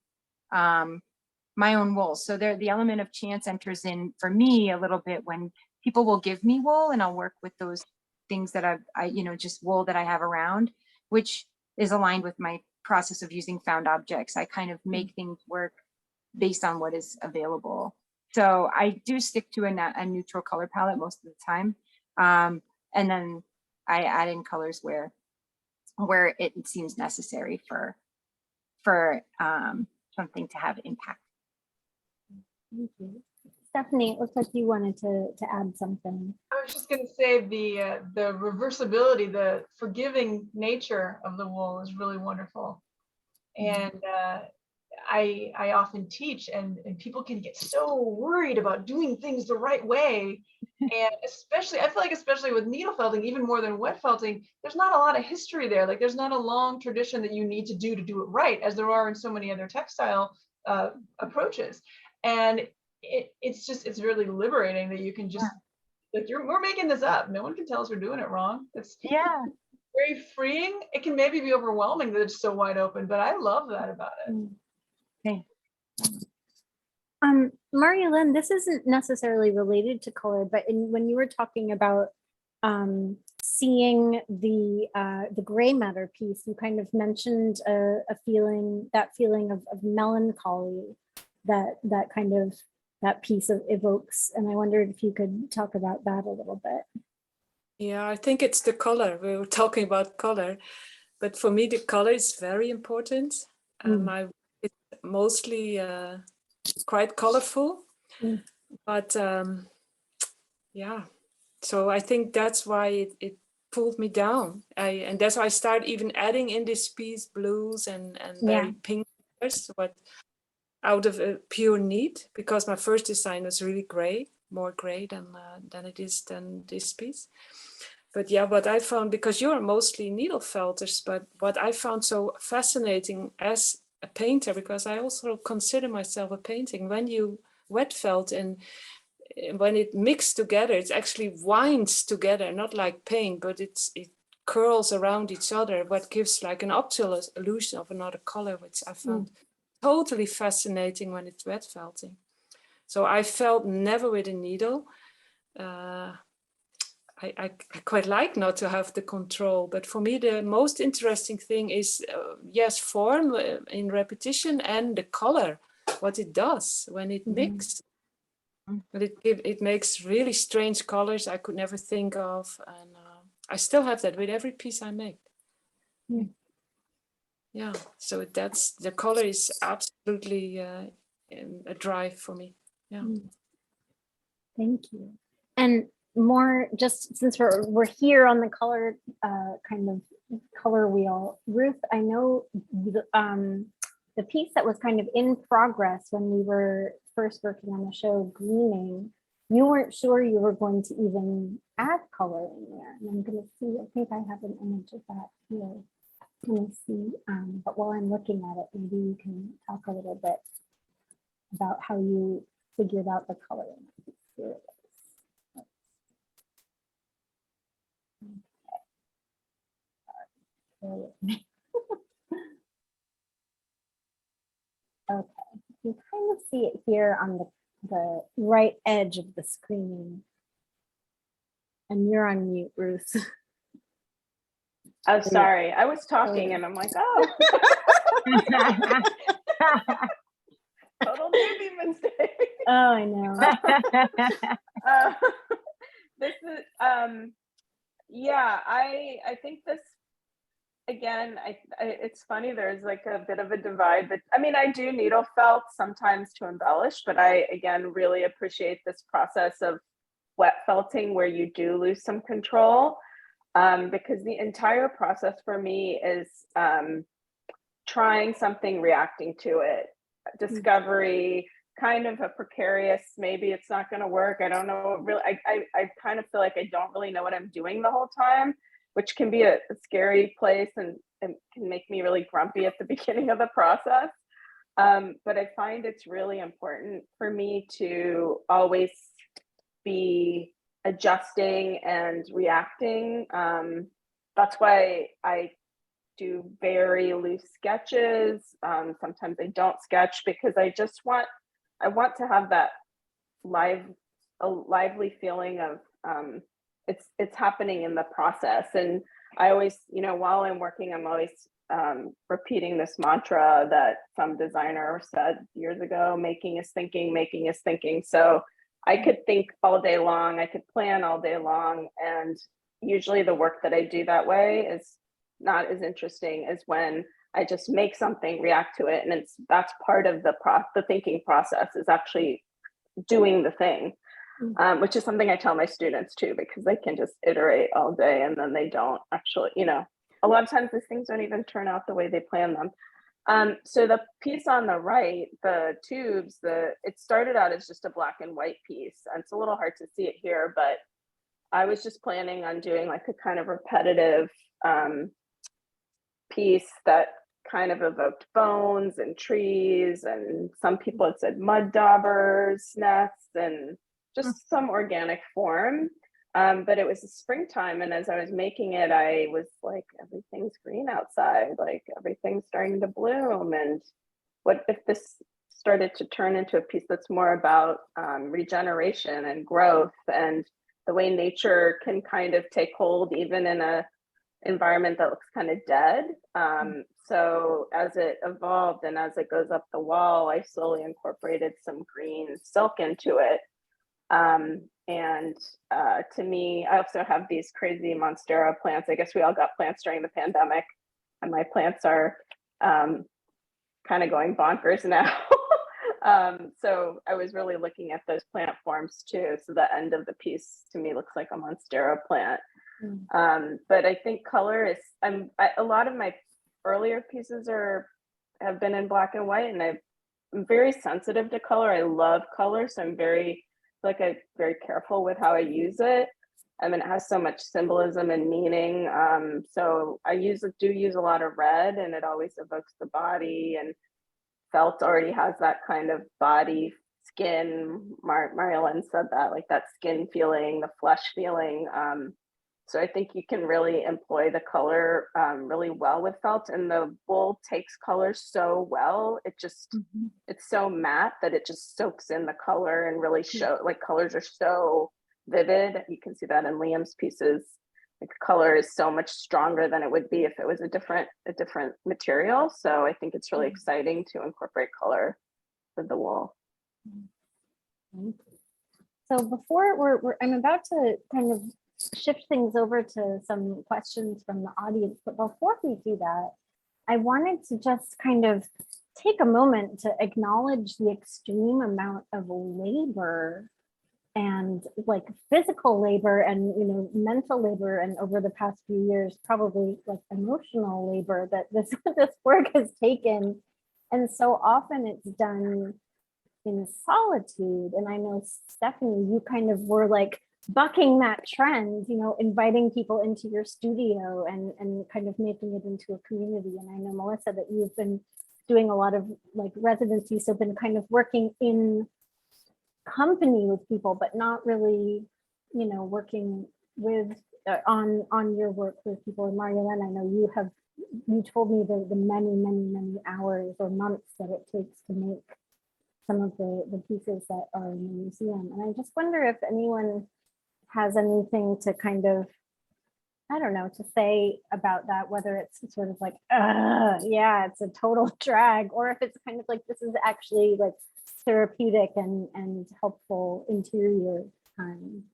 Speaker 4: wool. So the element of chance enters in for me a little bit when people will give me wool, and I'll work with those things that just wool that I have around, which is aligned with my process of using found objects. I kind of make things work based on what is available. So I do stick to a neutral color palette most of the time. And then I add in colors where it seems necessary for something to have impact.
Speaker 1: Thank you. Stephanie, it looks like you wanted to add something.
Speaker 6: I was just going to say the reversibility, the forgiving nature of the wool is really wonderful. And I often teach, and people can get so worried about doing things the right way. And I feel like especially with needle felting, even more than wet felting, there's not a lot of history there. Like there's not a long tradition that you need to do it right, as there are in so many other textile approaches. And it's really liberating that you can just, like, we're making this up. No one can tell us we're doing it wrong. It's very freeing. It can maybe be overwhelming that it's so wide open, but I love that about it.
Speaker 4: Okay.
Speaker 1: Marjolein, this isn't necessarily related to color, but when you were talking about seeing the gray matter piece, you kind of mentioned a feeling of melancholy that piece evokes, and I wondered if you could talk about that a little bit.
Speaker 2: Yeah, I think it's the color. We were talking about color, but for me the color is very important. It's mostly quite colorful, but yeah, so I think that's why it pulled me down. And that's why I started even adding in this piece blues and very pink colors, but out of a pure need, because my first design was really gray, more gray than it is than this piece. But yeah, what I found, because you're mostly needle felters, but what I found so fascinating as a painter, because I also consider myself a painting, when you wet felt, and when it mixed together, it actually winds together, not like paint, but it curls around each other, what gives like an optical illusion of another color, which I found totally fascinating when it's wet felting. So I felt never with a needle. I quite like not to have the control, but for me the most interesting thing is yes, form in repetition and the color, what it does when it mixes. But it makes really strange colors I could never think of, and I still have that with every piece I make. Yeah, so that's the color is absolutely a drive for me. Yeah.
Speaker 1: Thank you. And more, just since we're here on the color kind of color wheel, Ruth, I know the piece that was kind of in progress when we were first working on the show, Gleaming, you weren't sure you were going to even add color in there. And I'm going to see, I think I have an image of that here. Let me see, but while I'm looking at it, maybe you can talk a little bit about how you figured out the color. Here it is. Bear with me. Okay, you kind of see it here on the right edge of the screen. And you're on mute, Ruth.
Speaker 3: Oh, sorry. I was talking and I'm like, oh. Total newbie mistake.
Speaker 1: Oh, I know.
Speaker 3: This is, yeah, I think this, again, it's funny, there's like a bit of a divide, but I mean, I do needle felt sometimes to embellish, but I, again, really appreciate this process of wet felting where you do lose some control, because the entire process for me is trying something, reacting to it, discovery, kind of a precarious, maybe it's not going to work. I don't know. Really, I kind of feel like I don't really know what I'm doing the whole time, which can be a scary place and can make me really grumpy at the beginning of the process. But I find it's really important for me to always be adjusting and reacting. That's why I do very loose sketches. Sometimes I don't sketch because I want to have that lively feeling of it's happening in the process. And I always, while I'm working, I'm always repeating this mantra that some designer said years ago: making is thinking, making is thinking. So I could think all day long, I could plan all day long, and usually the work that I do that way is not as interesting as when I just make something, react to it, and that's part of the thinking process, is actually doing the thing, which is something I tell my students too, because they can just iterate all day and then they don't actually, a lot of times these things don't even turn out the way they plan them. So the piece on the right, the tubes, it started out as just a black and white piece, and it's a little hard to see it here, but I was just planning on doing like a kind of repetitive piece that kind of evoked bones and trees, and some people had said mud daubers, nests, and just some organic form. But it was springtime, and as I was making it, I was like, everything's green outside, like everything's starting to bloom. And what if this started to turn into a piece that's more about regeneration and growth, and the way nature can kind of take hold even in a environment that looks kind of dead. So as it evolved and as it goes up the wall, I slowly incorporated some green silk into it. To me, I also have these crazy monstera plants. I guess we all got plants during the pandemic, and my plants are kind of going bonkers now. So I was really looking at those plant forms too. So the end of the piece to me looks like a monstera plant. But I think color is, a lot of my earlier pieces have been in black and white, and I'm very sensitive to color. I love color, so I'm very careful with how I use it. I mean, it has so much symbolism and meaning. So I do use a lot of red, and it always evokes the body, and felt already has that kind of body skin. Marjolein said that, like that skin feeling, the flesh feeling. So I think you can really employ the color really well with felt, and the wool takes color so well. It just, it's so matte that it just soaks in the color and really show, like colors are so vivid. You can see that in Liam's pieces. Like color is so much stronger than it would be if it was a different material. So I think it's really exciting to incorporate color with the wool.
Speaker 1: So before I'm about to kind of shift things over to some questions from the audience, but before we do that, I wanted to just kind of take a moment to acknowledge the extreme amount of labor and like physical labor and, you know, mental labor, and over the past few years, probably like emotional labor that this work has taken. And so often it's done in solitude. And I know, Stephanie, you kind of were like bucking that trend, you know, inviting people into your studio and kind of making it into a community. And I know, Melissa, that you've been doing a lot of like residencies, so been kind of working in company with people, but not really, you know, working with on your work with people. And Marjolein, I know you told me the many hours or months that it takes to make some of the pieces that are in the museum. And I just wonder if anyone has anything to kind of, I don't know, to say about that, whether it's sort of like, yeah, it's a total drag, or if it's kind of like, this is actually like therapeutic and helpful interior time.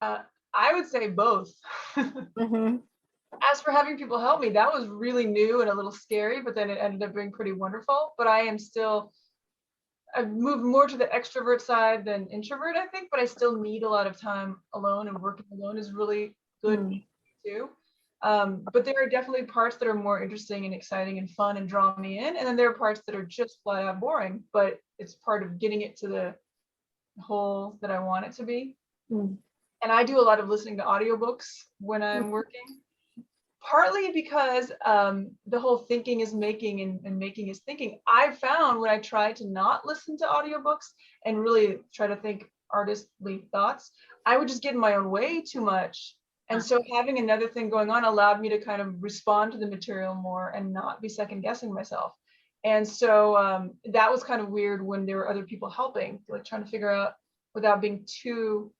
Speaker 6: I would say both. As for having people help me, that was really new and a little scary, but then it ended up being pretty wonderful. But I've moved more to the extrovert side than introvert, I think, but I still need a lot of time alone, and working alone is really good too. But there are definitely parts that are more interesting and exciting and fun and draw me in. And then there are parts that are just flat out boring, but it's part of getting it to the whole that I want it to be. And I do a lot of listening to audiobooks when I'm working, partly because the whole thinking is making and making is thinking. I found when I try to not listen to audiobooks and really try to think artistly thoughts, I would just get in my own way too much. And so having another thing going on allowed me to kind of respond to the material more and not be second guessing myself. And so that was kind of weird when there were other people helping, like trying to figure out without being too,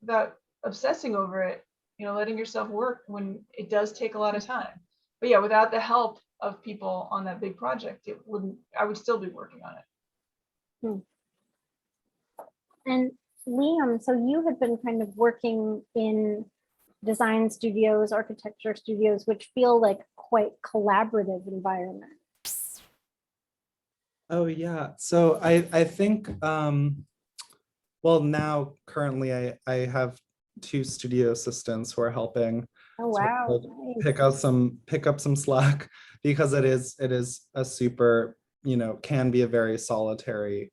Speaker 6: without obsessing over it, you know, letting yourself work when it does take a lot of time. But yeah, without the help of people on that big project, I would still be working on it.
Speaker 1: And Liam, so you had been kind of working in design studios, architecture studios, which feel like quite collaborative environments.
Speaker 5: Oh yeah, so I think well, now currently I have 2 studio assistants who are helping pick up some slack, because it is a super, you know, can be a very solitary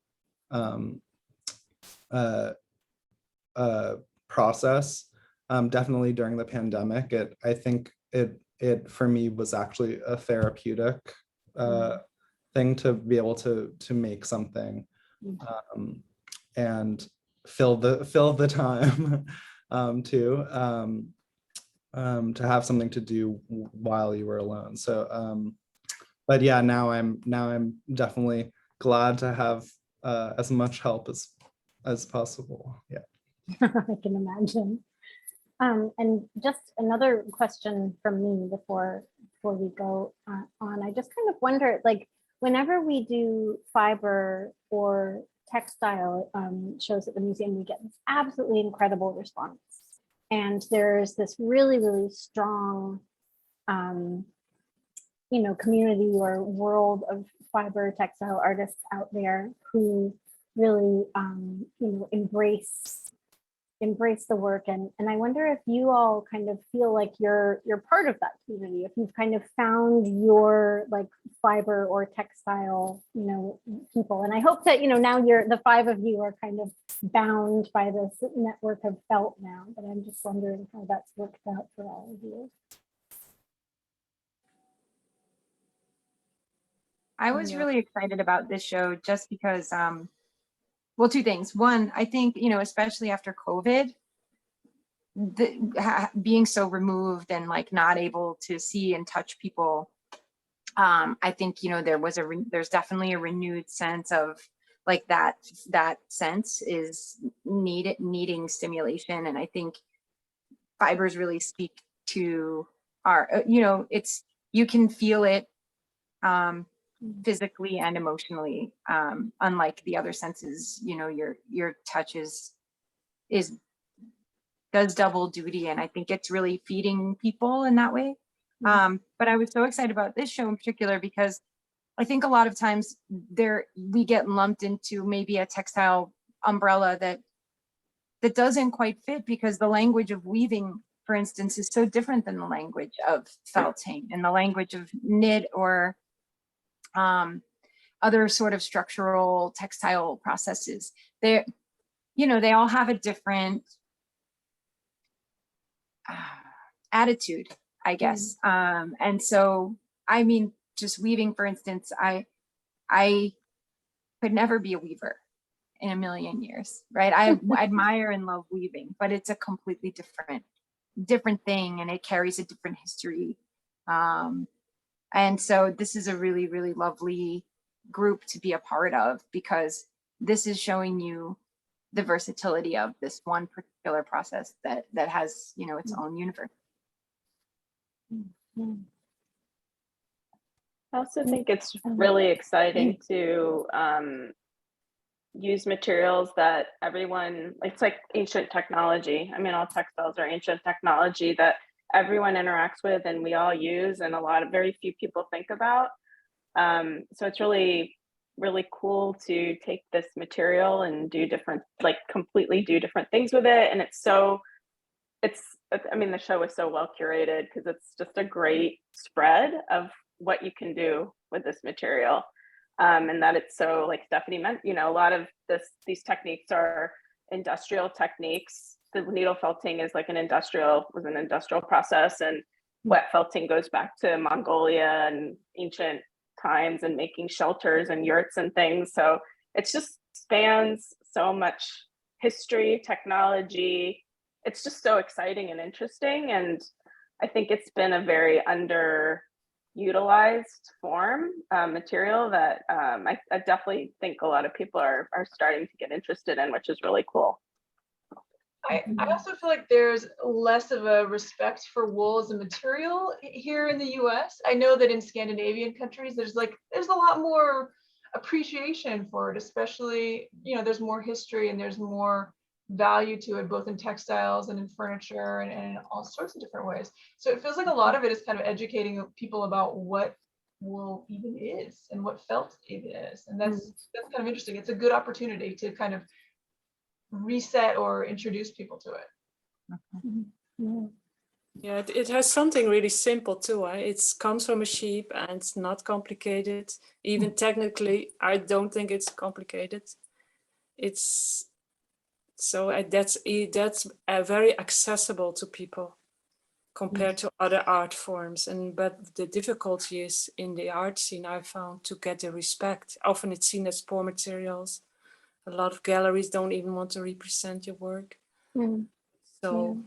Speaker 5: process. Definitely during the pandemic, I think it for me was actually a therapeutic thing to be able to make something and fill the time to have something to do while you were alone. So but yeah, now I'm definitely glad to have as much help as possible. Yeah.
Speaker 1: I can imagine. And just another question from me before we go on. I just kind of wonder, like, whenever we do fiber or textile shows at the museum, we get this absolutely incredible response. And there's this really, really strong, you know, community or world of fiber textile artists out there who really, you know, embrace the work. And I wonder if you all kind of feel like you're part of that community, if you've kind of found your like fiber or textile, you know, people. And I hope that, you know, now the 5 of you are kind of bound by this network of felt now, but I'm just wondering how that's worked out for all of you.
Speaker 4: I was
Speaker 2: Yeah.
Speaker 4: really excited about this show just because, well, two things. One, I think, you know, especially after COVID, being so removed and like not able to see and touch people, I think, you know, there's definitely a renewed sense of like that sense is needing stimulation. And I think fibers really speak to our, you know, you can feel it physically and emotionally, unlike the other senses. You know, your touch does double duty, and I think it's really feeding people in that way. But I was so excited about this show in particular because I think a lot of times we get lumped into maybe a textile umbrella that doesn't quite fit, because the language of weaving, for instance, is so different than the language of felting and the language of knit or other sort of structural textile processes. They, you know, they all have a different attitude, I guess. And so, I mean, just weaving, for instance, I could never be a weaver in a million years, right? I admire and love weaving, but it's a completely different thing, and it carries a different history. And so this is a really, really lovely group to be a part of, because this is showing you the versatility of this one particular process that has, you know, its own universe.
Speaker 3: I also think it's really exciting to use materials that everyone, it's like ancient technology. I mean, all textiles are ancient technology that everyone interacts with and we all use, and very few people think about. So it's really, really cool to take this material and completely do different things with it. And I mean, the show is so well curated because it's just a great spread of what you can do with this material. And that it's so, like Stephanie meant, you know, a lot of these techniques are industrial techniques. The needle felting is like an industrial process, and wet felting goes back to Mongolia and ancient times and making shelters and yurts and things. So it just spans so much history, technology. It's just so exciting and interesting. And I think it's been a very underutilized form material that I definitely think a lot of people are starting to get interested in, which is really cool.
Speaker 6: I also feel like there's less of a respect for wool as a material here in the US. I know that in Scandinavian countries, there's a lot more appreciation for it, especially, you know, there's more history and there's more value to it, both in textiles and in furniture and in all sorts of different ways. So it feels like a lot of it is kind of educating people about what wool even is and what felt even is. And that's kind of interesting. It's a good opportunity to kind of reset or introduce people to it.
Speaker 2: Yeah, it has something really simple too. It comes from a sheep and it's not complicated. Even technically, I don't think it's complicated. It's so that's very accessible to people compared to other art forms. But the difficulty is in the art scene, I found, to get the respect. Often it's seen as poor materials. A lot of galleries don't even want to represent your work. So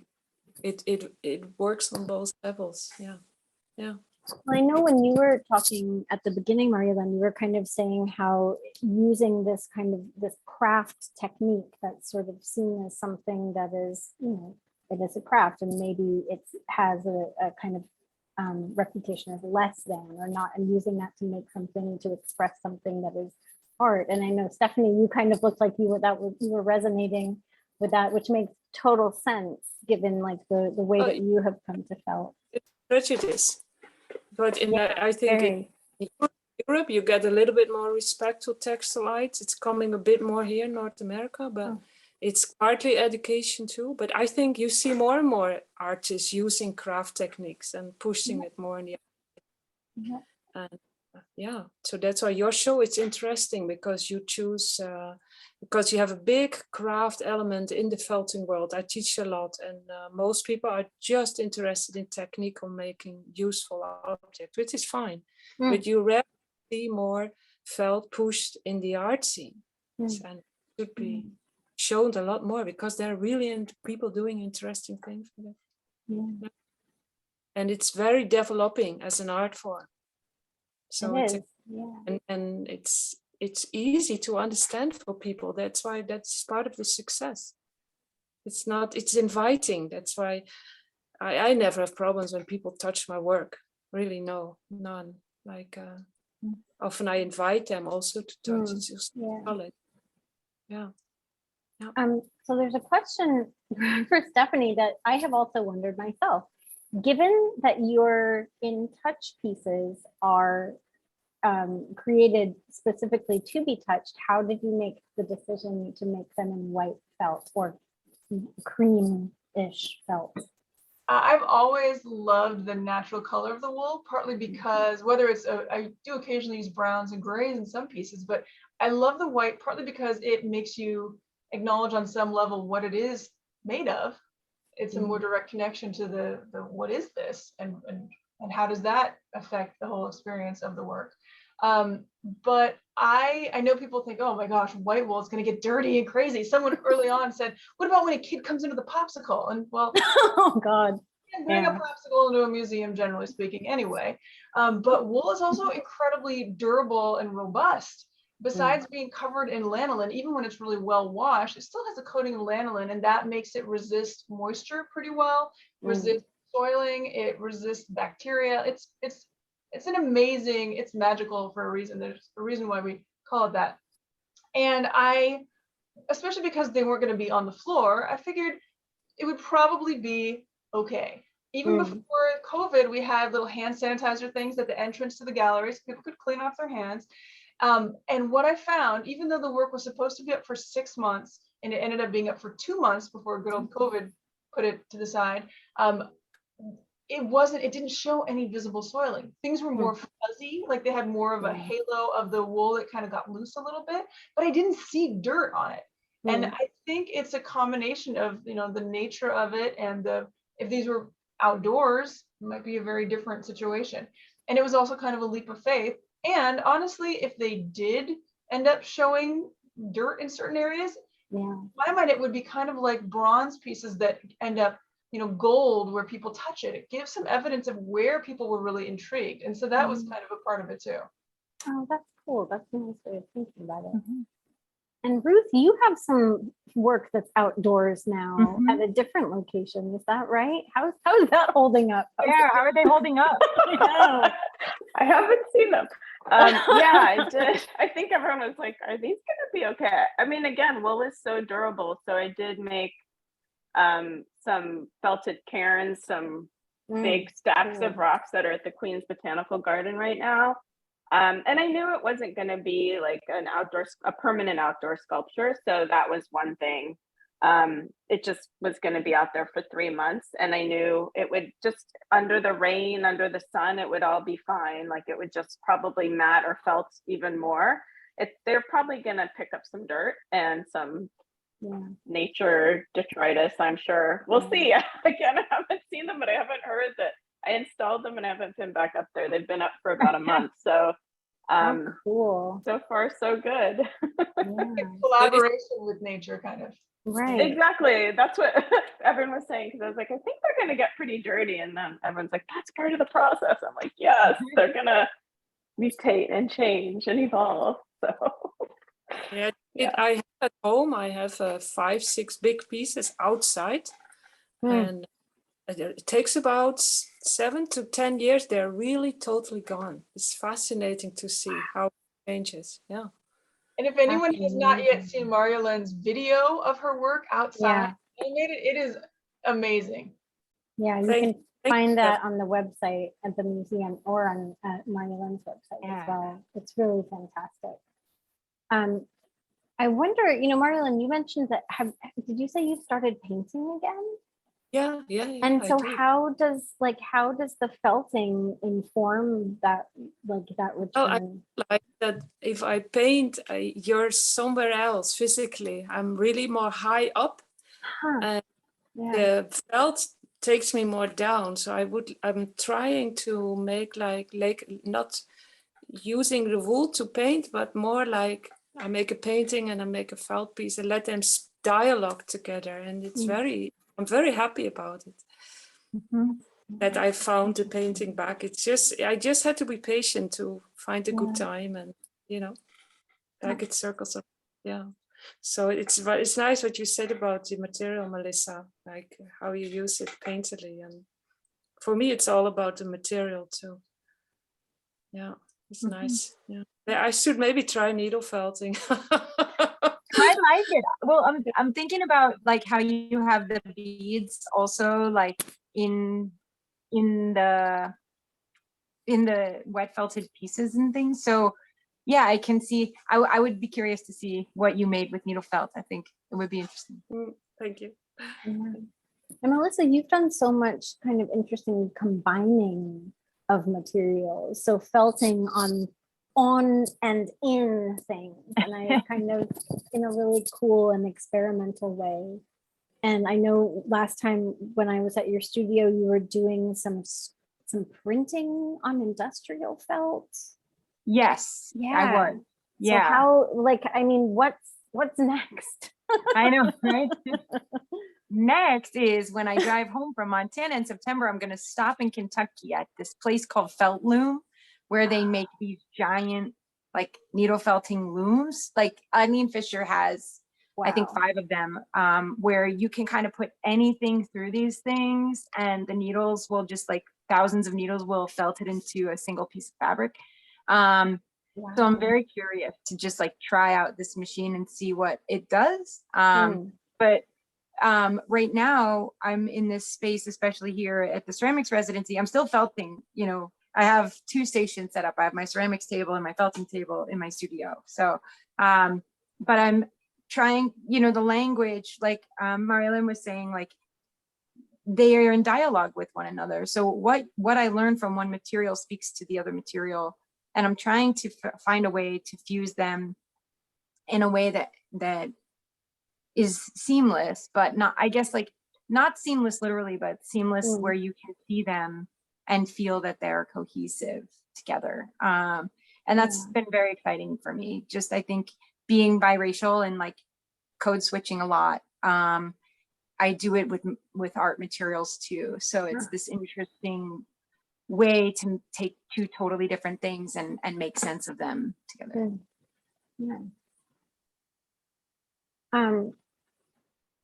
Speaker 2: it works on both levels. Yeah.
Speaker 1: Well, I know when you were talking at the beginning, Marjolein, you were kind of saying how using this craft technique that's sort of seen as something that is, you know, it is a craft, and maybe it has a kind of reputation as less than or not, and using that to make something, to express something that is art. And I know, Stephanie, you kind of looked like you were resonating with that, which makes total sense given like the way that you have come to felt.
Speaker 2: It's prejudice. But I think in Europe, you get a little bit more respect to textiles. It's coming a bit more here in North America, but it's partly education too. But I think you see more and more artists using craft techniques and pushing it more in the art. And so that's why your show is interesting, because you choose, because you have a big craft element in the felting world. I teach a lot, and most people are just interested in technique on making useful objects, which is fine. But you rarely see more felt pushed in the art scene.
Speaker 1: Mm.
Speaker 2: And it should be shown a lot more because there are really people doing interesting things with it.
Speaker 1: Yeah.
Speaker 2: And it's very developing as an art form. So
Speaker 1: It
Speaker 2: it's
Speaker 1: is. Yeah.
Speaker 2: and it's easy to understand for people. That's why that's part of the success. It's inviting. That's why I never have problems when people touch my work. Really, no, none. Like often I invite them also to touch. It's just
Speaker 1: Yeah.
Speaker 2: solid. Yeah.
Speaker 1: So there's a question for Stephanie that I have also wondered myself. Given that your In Touch pieces are created specifically to be touched, how did you make the decision to make them in white felt or cream-ish felt?
Speaker 6: I've always loved the natural color of the wool, partly because whether it's, I do occasionally use browns and grays in some pieces, but I love the white partly because it makes you acknowledge on some level what it is made of. It's a more direct connection to the what is this and how does that affect the whole experience of the work. But I know people think, oh my gosh, white wool is going to get dirty and crazy. Someone early on said, what about when a kid comes into the popsicle? And well,
Speaker 1: Oh God.
Speaker 6: bring a popsicle into a museum, generally speaking, anyway. But wool is also incredibly durable and robust. Besides being covered in lanolin, even when it's really well washed, it still has a coating of lanolin, and that makes it resist moisture pretty well, resist soiling, it resists bacteria. It's an amazing, it's magical for a reason. There's a reason why we call it that. And especially because they weren't going to be on the floor, I figured it would probably be okay. Even before COVID, we had little hand sanitizer things at the entrance to the gallery so people could clean off their hands. And what I found, even though the work was supposed to be up for 6 months and it ended up being up for 2 months before good old COVID put it to the side, it didn't show any visible soiling. Things were more fuzzy, like they had more of a halo of the wool that kind of got loose a little bit, but I didn't see dirt on it. And I think it's a combination of, the nature of it and if these were outdoors, it might be a very different situation. And it was also kind of a leap of faith. And honestly, if they did end up showing dirt in certain areas, in my mind, it would be kind of like bronze pieces that end up, gold where people touch it. It gives some evidence of where people were really intrigued. And so that was kind of a part of it too.
Speaker 1: Oh, that's cool. That's a nice way of thinking about it. And Ruth, you have some work that's outdoors now at a different location. Is that right? How is that holding up?
Speaker 4: Yeah, how are they holding up?
Speaker 3: I haven't seen them. Yeah, I did. I think everyone was like, are these going to be okay? I mean, again, wool is so durable. So I did make some felted cairns, some big stacks of rocks that are at the Queen's Botanical Garden right now. And I knew it wasn't going to be like a permanent outdoor sculpture. So that was one thing. It just was going to be out there for 3 months. And I knew it would just, under the rain, under the sun, it would all be fine. Like it would just probably matte or felt even more. They're probably going to pick up some dirt and some nature detritus, I'm sure. We'll see. Again, I haven't seen them, but I haven't heard that. I installed them and I haven't been back up there. They've been up for about a month. So
Speaker 1: cool.
Speaker 3: So far, so good.
Speaker 6: Collaboration with nature, kind of.
Speaker 1: Right.
Speaker 3: Exactly. That's what everyone was saying. Because I was like, I think they're going to get pretty dirty. And then everyone's like, that's part of the process. I'm like, yes, they're going to mutate and change and evolve. So
Speaker 2: I have at home, I have 5-6 big pieces outside. And it takes about 7 to 10 years. They're really totally gone. It's fascinating to see how it changes. Yeah.
Speaker 6: And if anyone has not yet seen Marjoleine's video of her work outside animated, it is amazing.
Speaker 1: Yeah, you can find that on the website at the museum or on Marjoleine's website as well. It's really fantastic. I wonder, Marjolein, you mentioned that, did you say you started painting again?
Speaker 2: Yeah.
Speaker 1: And so how does the felting inform that return?
Speaker 2: Oh, I like that if I paint, you're somewhere else physically. I'm really more high up. And the felt takes me more down. So I'm trying to make like not using the wool to paint, but more like I make a painting and I make a felt piece and let them dialogue together. And it's I'm very happy about it. That I found the painting back. I just had to be patient to find a good time, and back it circles up. Yeah. So it's nice what you said about the material, Melissa, like how you use it painterly. And for me, it's all about the material too. Yeah, it's nice. Yeah, I should maybe try needle felting.
Speaker 4: I like it. Well, I'm thinking about like how you have the beads also like in the wet felted pieces and things. So yeah, I can see, I would be curious to see what you made with needle felt. I think it would be interesting.
Speaker 2: Thank you.
Speaker 1: And Melissa, you've done so much kind of interesting combining of materials. So felting on and in things, and I kind of in a really cool and experimental way. And I know last time when I was at your studio, you were doing some printing on industrial felt.
Speaker 4: Yes, I was. Yeah.
Speaker 1: So how, like, I mean, what's next?
Speaker 4: I know, right? Next is when I drive home from Montana in September, I'm going to stop in Kentucky at this place called Felt Loom, where they make these giant, like, needle felting looms. Like Onion Fisher has, I think, 5 of them, where you can kind of put anything through these things, and the needles will just, like, thousands of needles will felt it into a single piece of fabric. So I'm very curious to just like try out this machine and see what it does. But right now I'm in this space, especially here at the ceramics residency, I'm still felting. I have 2 stations set up. I have my ceramics table and my felting table in my studio. So, but I'm trying, the language, like Marjolein was saying, like they are in dialogue with one another. So what I learned from one material speaks to the other material. And I'm trying to find a way to fuse them in a way that is seamless, but not, I guess, like not seamless literally, but seamless where you can see them and feel that they're cohesive together. And that's been very exciting for me. Just, I think, being biracial and like code switching a lot. I do it with art materials too. So it's this interesting way to take 2 totally different things and make sense of them together.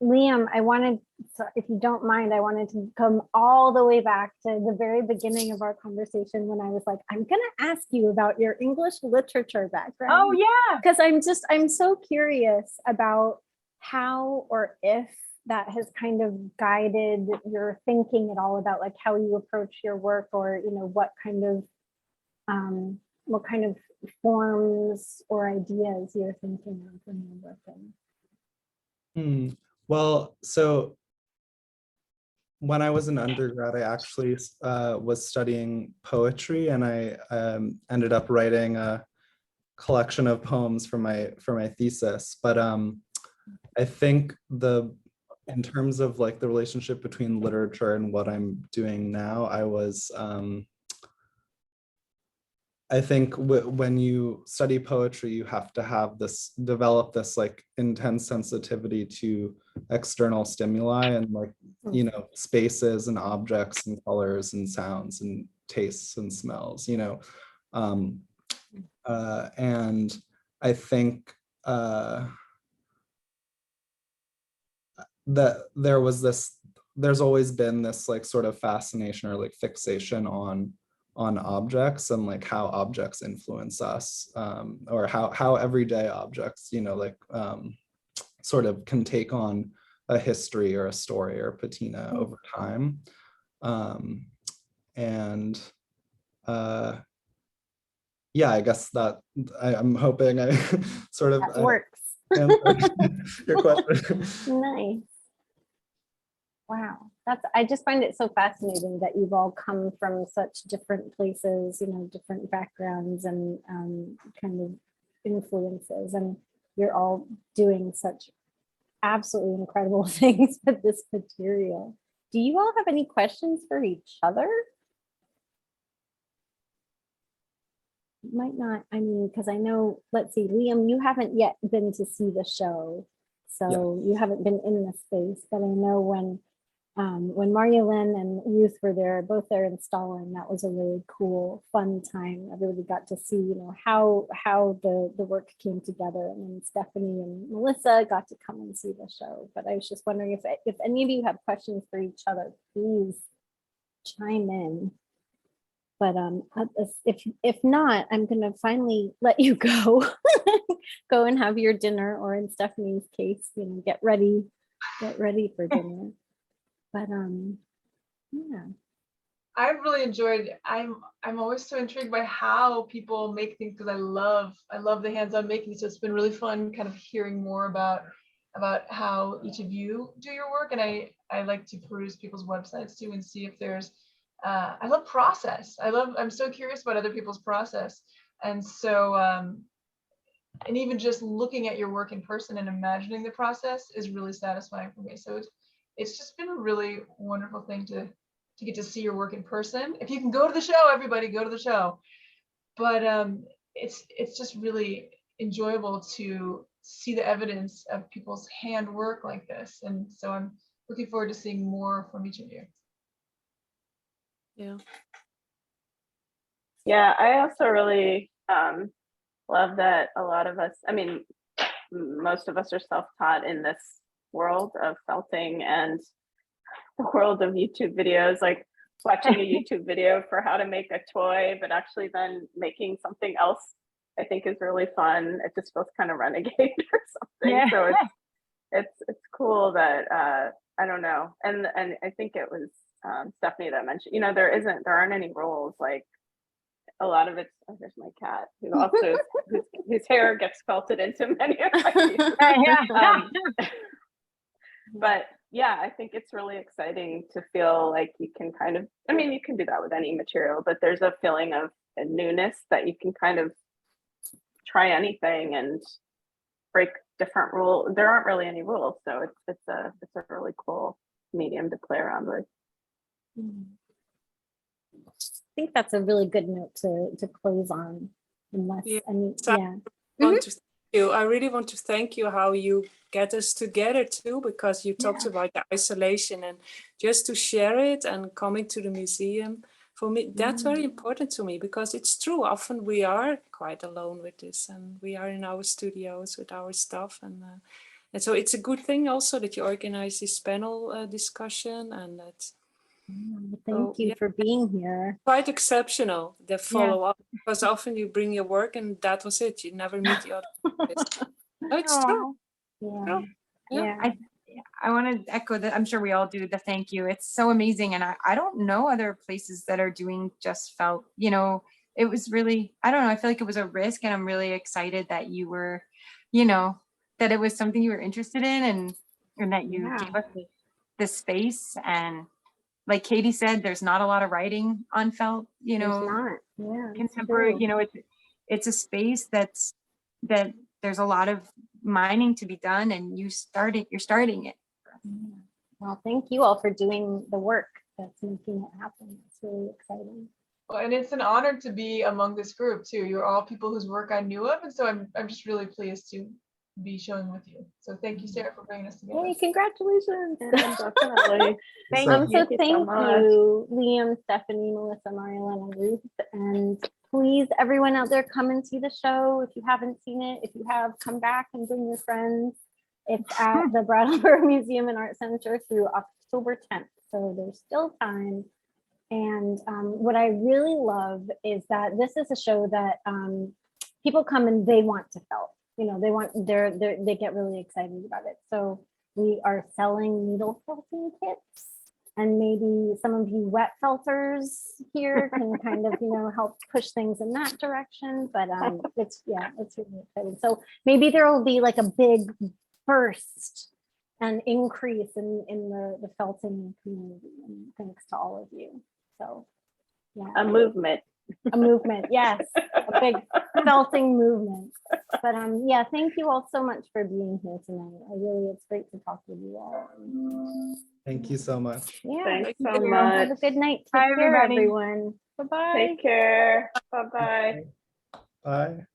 Speaker 1: Liam, if you don't mind, I wanted to come all the way back to the very beginning of our conversation when I was like, I'm going to ask you about your English literature background.
Speaker 4: Oh yeah.
Speaker 1: Because I'm so curious about how or if that has kind of guided your thinking at all about like how you approach your work, or what kind of forms or ideas you're thinking of when you're working.
Speaker 5: Well, so when I was an undergrad, I actually was studying poetry, and I ended up writing a collection of poems for my thesis. But I think in terms of like the relationship between literature and what I'm doing now, I think when you study poetry, you have to develop this like intense sensitivity to external stimuli and like, spaces and objects and colors and sounds and tastes and smells, and I think that there's always been this like sort of fascination or like fixation on objects and like how objects influence us, or how everyday objects, sort of can take on a history or a story or patina over time. Yeah, I guess that I'm hoping I sort of
Speaker 1: works.
Speaker 5: Your question.
Speaker 1: Nice. Wow, I just find it so fascinating that you've all come from such different places, different backgrounds and kind of influences, and you're all doing such absolutely incredible things with this material. Do you all have any questions for each other? might not, I mean, because I know, let's see, Liam, you haven't yet been to see the show. So you haven't been in the space, but I know when Marjolein and Ruth were there, both there installing, that was a really cool, fun time. Everybody got to see, how the work came together. And then Stephanie and Melissa got to come and see the show. But I was just wondering if any of you have questions for each other, please chime in. But if not, I'm gonna finally let you go, go and have your dinner, or in Stephanie's case, get ready for dinner. But yeah.
Speaker 6: I've really enjoyed. I'm always so intrigued by how people make things, because I love the hands-on making. So it's been really fun kind of hearing more about how each of you do your work. And I like to peruse people's websites too and see if there's I love process. I'm so curious about other people's process. And so and even just looking at your work in person and imagining the process is really satisfying for me. So it's just been a really wonderful thing to get to see your work in person. If you can go to the show, everybody go to the show. But it's just really enjoyable to see the evidence of people's handwork like this. And so I'm looking forward to seeing more from each of you.
Speaker 2: Yeah.
Speaker 3: Yeah, I also really love that a lot of us, I mean, most of us are self-taught in this world of felting and the world of YouTube videos, like watching a YouTube video for how to make a toy, but actually then making something else, I think is really fun. It just feels kind of renegade or something.
Speaker 4: Yeah.
Speaker 3: So it's cool that I don't know. And I think it was Stephanie that mentioned, there aren't any rules. Like a lot of it's, oh, there's my cat who also his hair gets felted into many of my pieces. But yeah, I think it's really exciting to feel like you can kind of, I mean, you can do that with any material, but there's a feeling of a newness that you can kind of try anything and break different rules. There aren't really any rules, so it's a really cool medium to play around with.
Speaker 1: I think that's a really good note to close on. Unless,
Speaker 2: Yeah.
Speaker 1: I mean,
Speaker 2: So
Speaker 1: yeah.
Speaker 2: I really want to thank you how you get us together too, because you talked about the isolation, and just to share it and coming to the museum, for me, that's very important to me, because it's true. Often we are quite alone with this, and we are in our studios with our stuff. And so it's a good thing also that you organize this panel discussion, and that.
Speaker 1: Thank you for being here.
Speaker 2: Quite exceptional, the follow-up, because often you bring your work and that was it. You never meet the other artists. No, it's true.
Speaker 1: Yeah.
Speaker 2: Yeah.
Speaker 4: I want to echo that. I'm sure we all do the thank you. It's so amazing. And I don't know other places that are doing just felt, it was really, I don't know. I feel like it was a risk, and I'm really excited that you were, that it was something you were interested in, and that you gave us this space. And like Katie said, there's not a lot of writing on felt,
Speaker 1: There's not. Yeah,
Speaker 4: contemporary, it's a space that there's a lot of mining to be done, and you're starting it.
Speaker 1: Well, thank you all for doing the work that's making it happen. It's really exciting.
Speaker 6: Well, and it's an honor to be among this group too. You're all people whose work I knew of, and so I'm just really pleased to be showing with you. So thank you, Sarah, for bringing us together.
Speaker 1: Hey, congratulations.
Speaker 3: Definitely.
Speaker 4: Thank
Speaker 1: So
Speaker 4: you.
Speaker 1: thank you, Liam, Stephanie, Melissa, Marjolein, and Ruth. And please, everyone out there, come and see the show if you haven't seen it. If you have, come back and bring your friends. It's at the Brattleboro Museum and Art Center through October 10th. So there's still time. And what I really love is that this is a show that people come and they want to felt. They get really excited about it. So we are selling needle felting kits, and maybe some of you wet felters here can kind of, help push things in that direction. But it's really exciting. So maybe there will be like a big burst and increase in the felting community. And thanks to all of you. So yeah.
Speaker 3: A movement.
Speaker 1: A movement, yes, a big felting movement. But yeah, thank you all so much for being here tonight. It's great to talk with you all.
Speaker 5: Thank you so much.
Speaker 1: Yeah,
Speaker 3: Thanks so
Speaker 1: have
Speaker 3: much.
Speaker 1: a good night. Take
Speaker 4: Bye,
Speaker 1: care,
Speaker 4: everybody.
Speaker 1: everyone. Bye-bye.
Speaker 3: Take care. Bye-bye.
Speaker 5: Bye.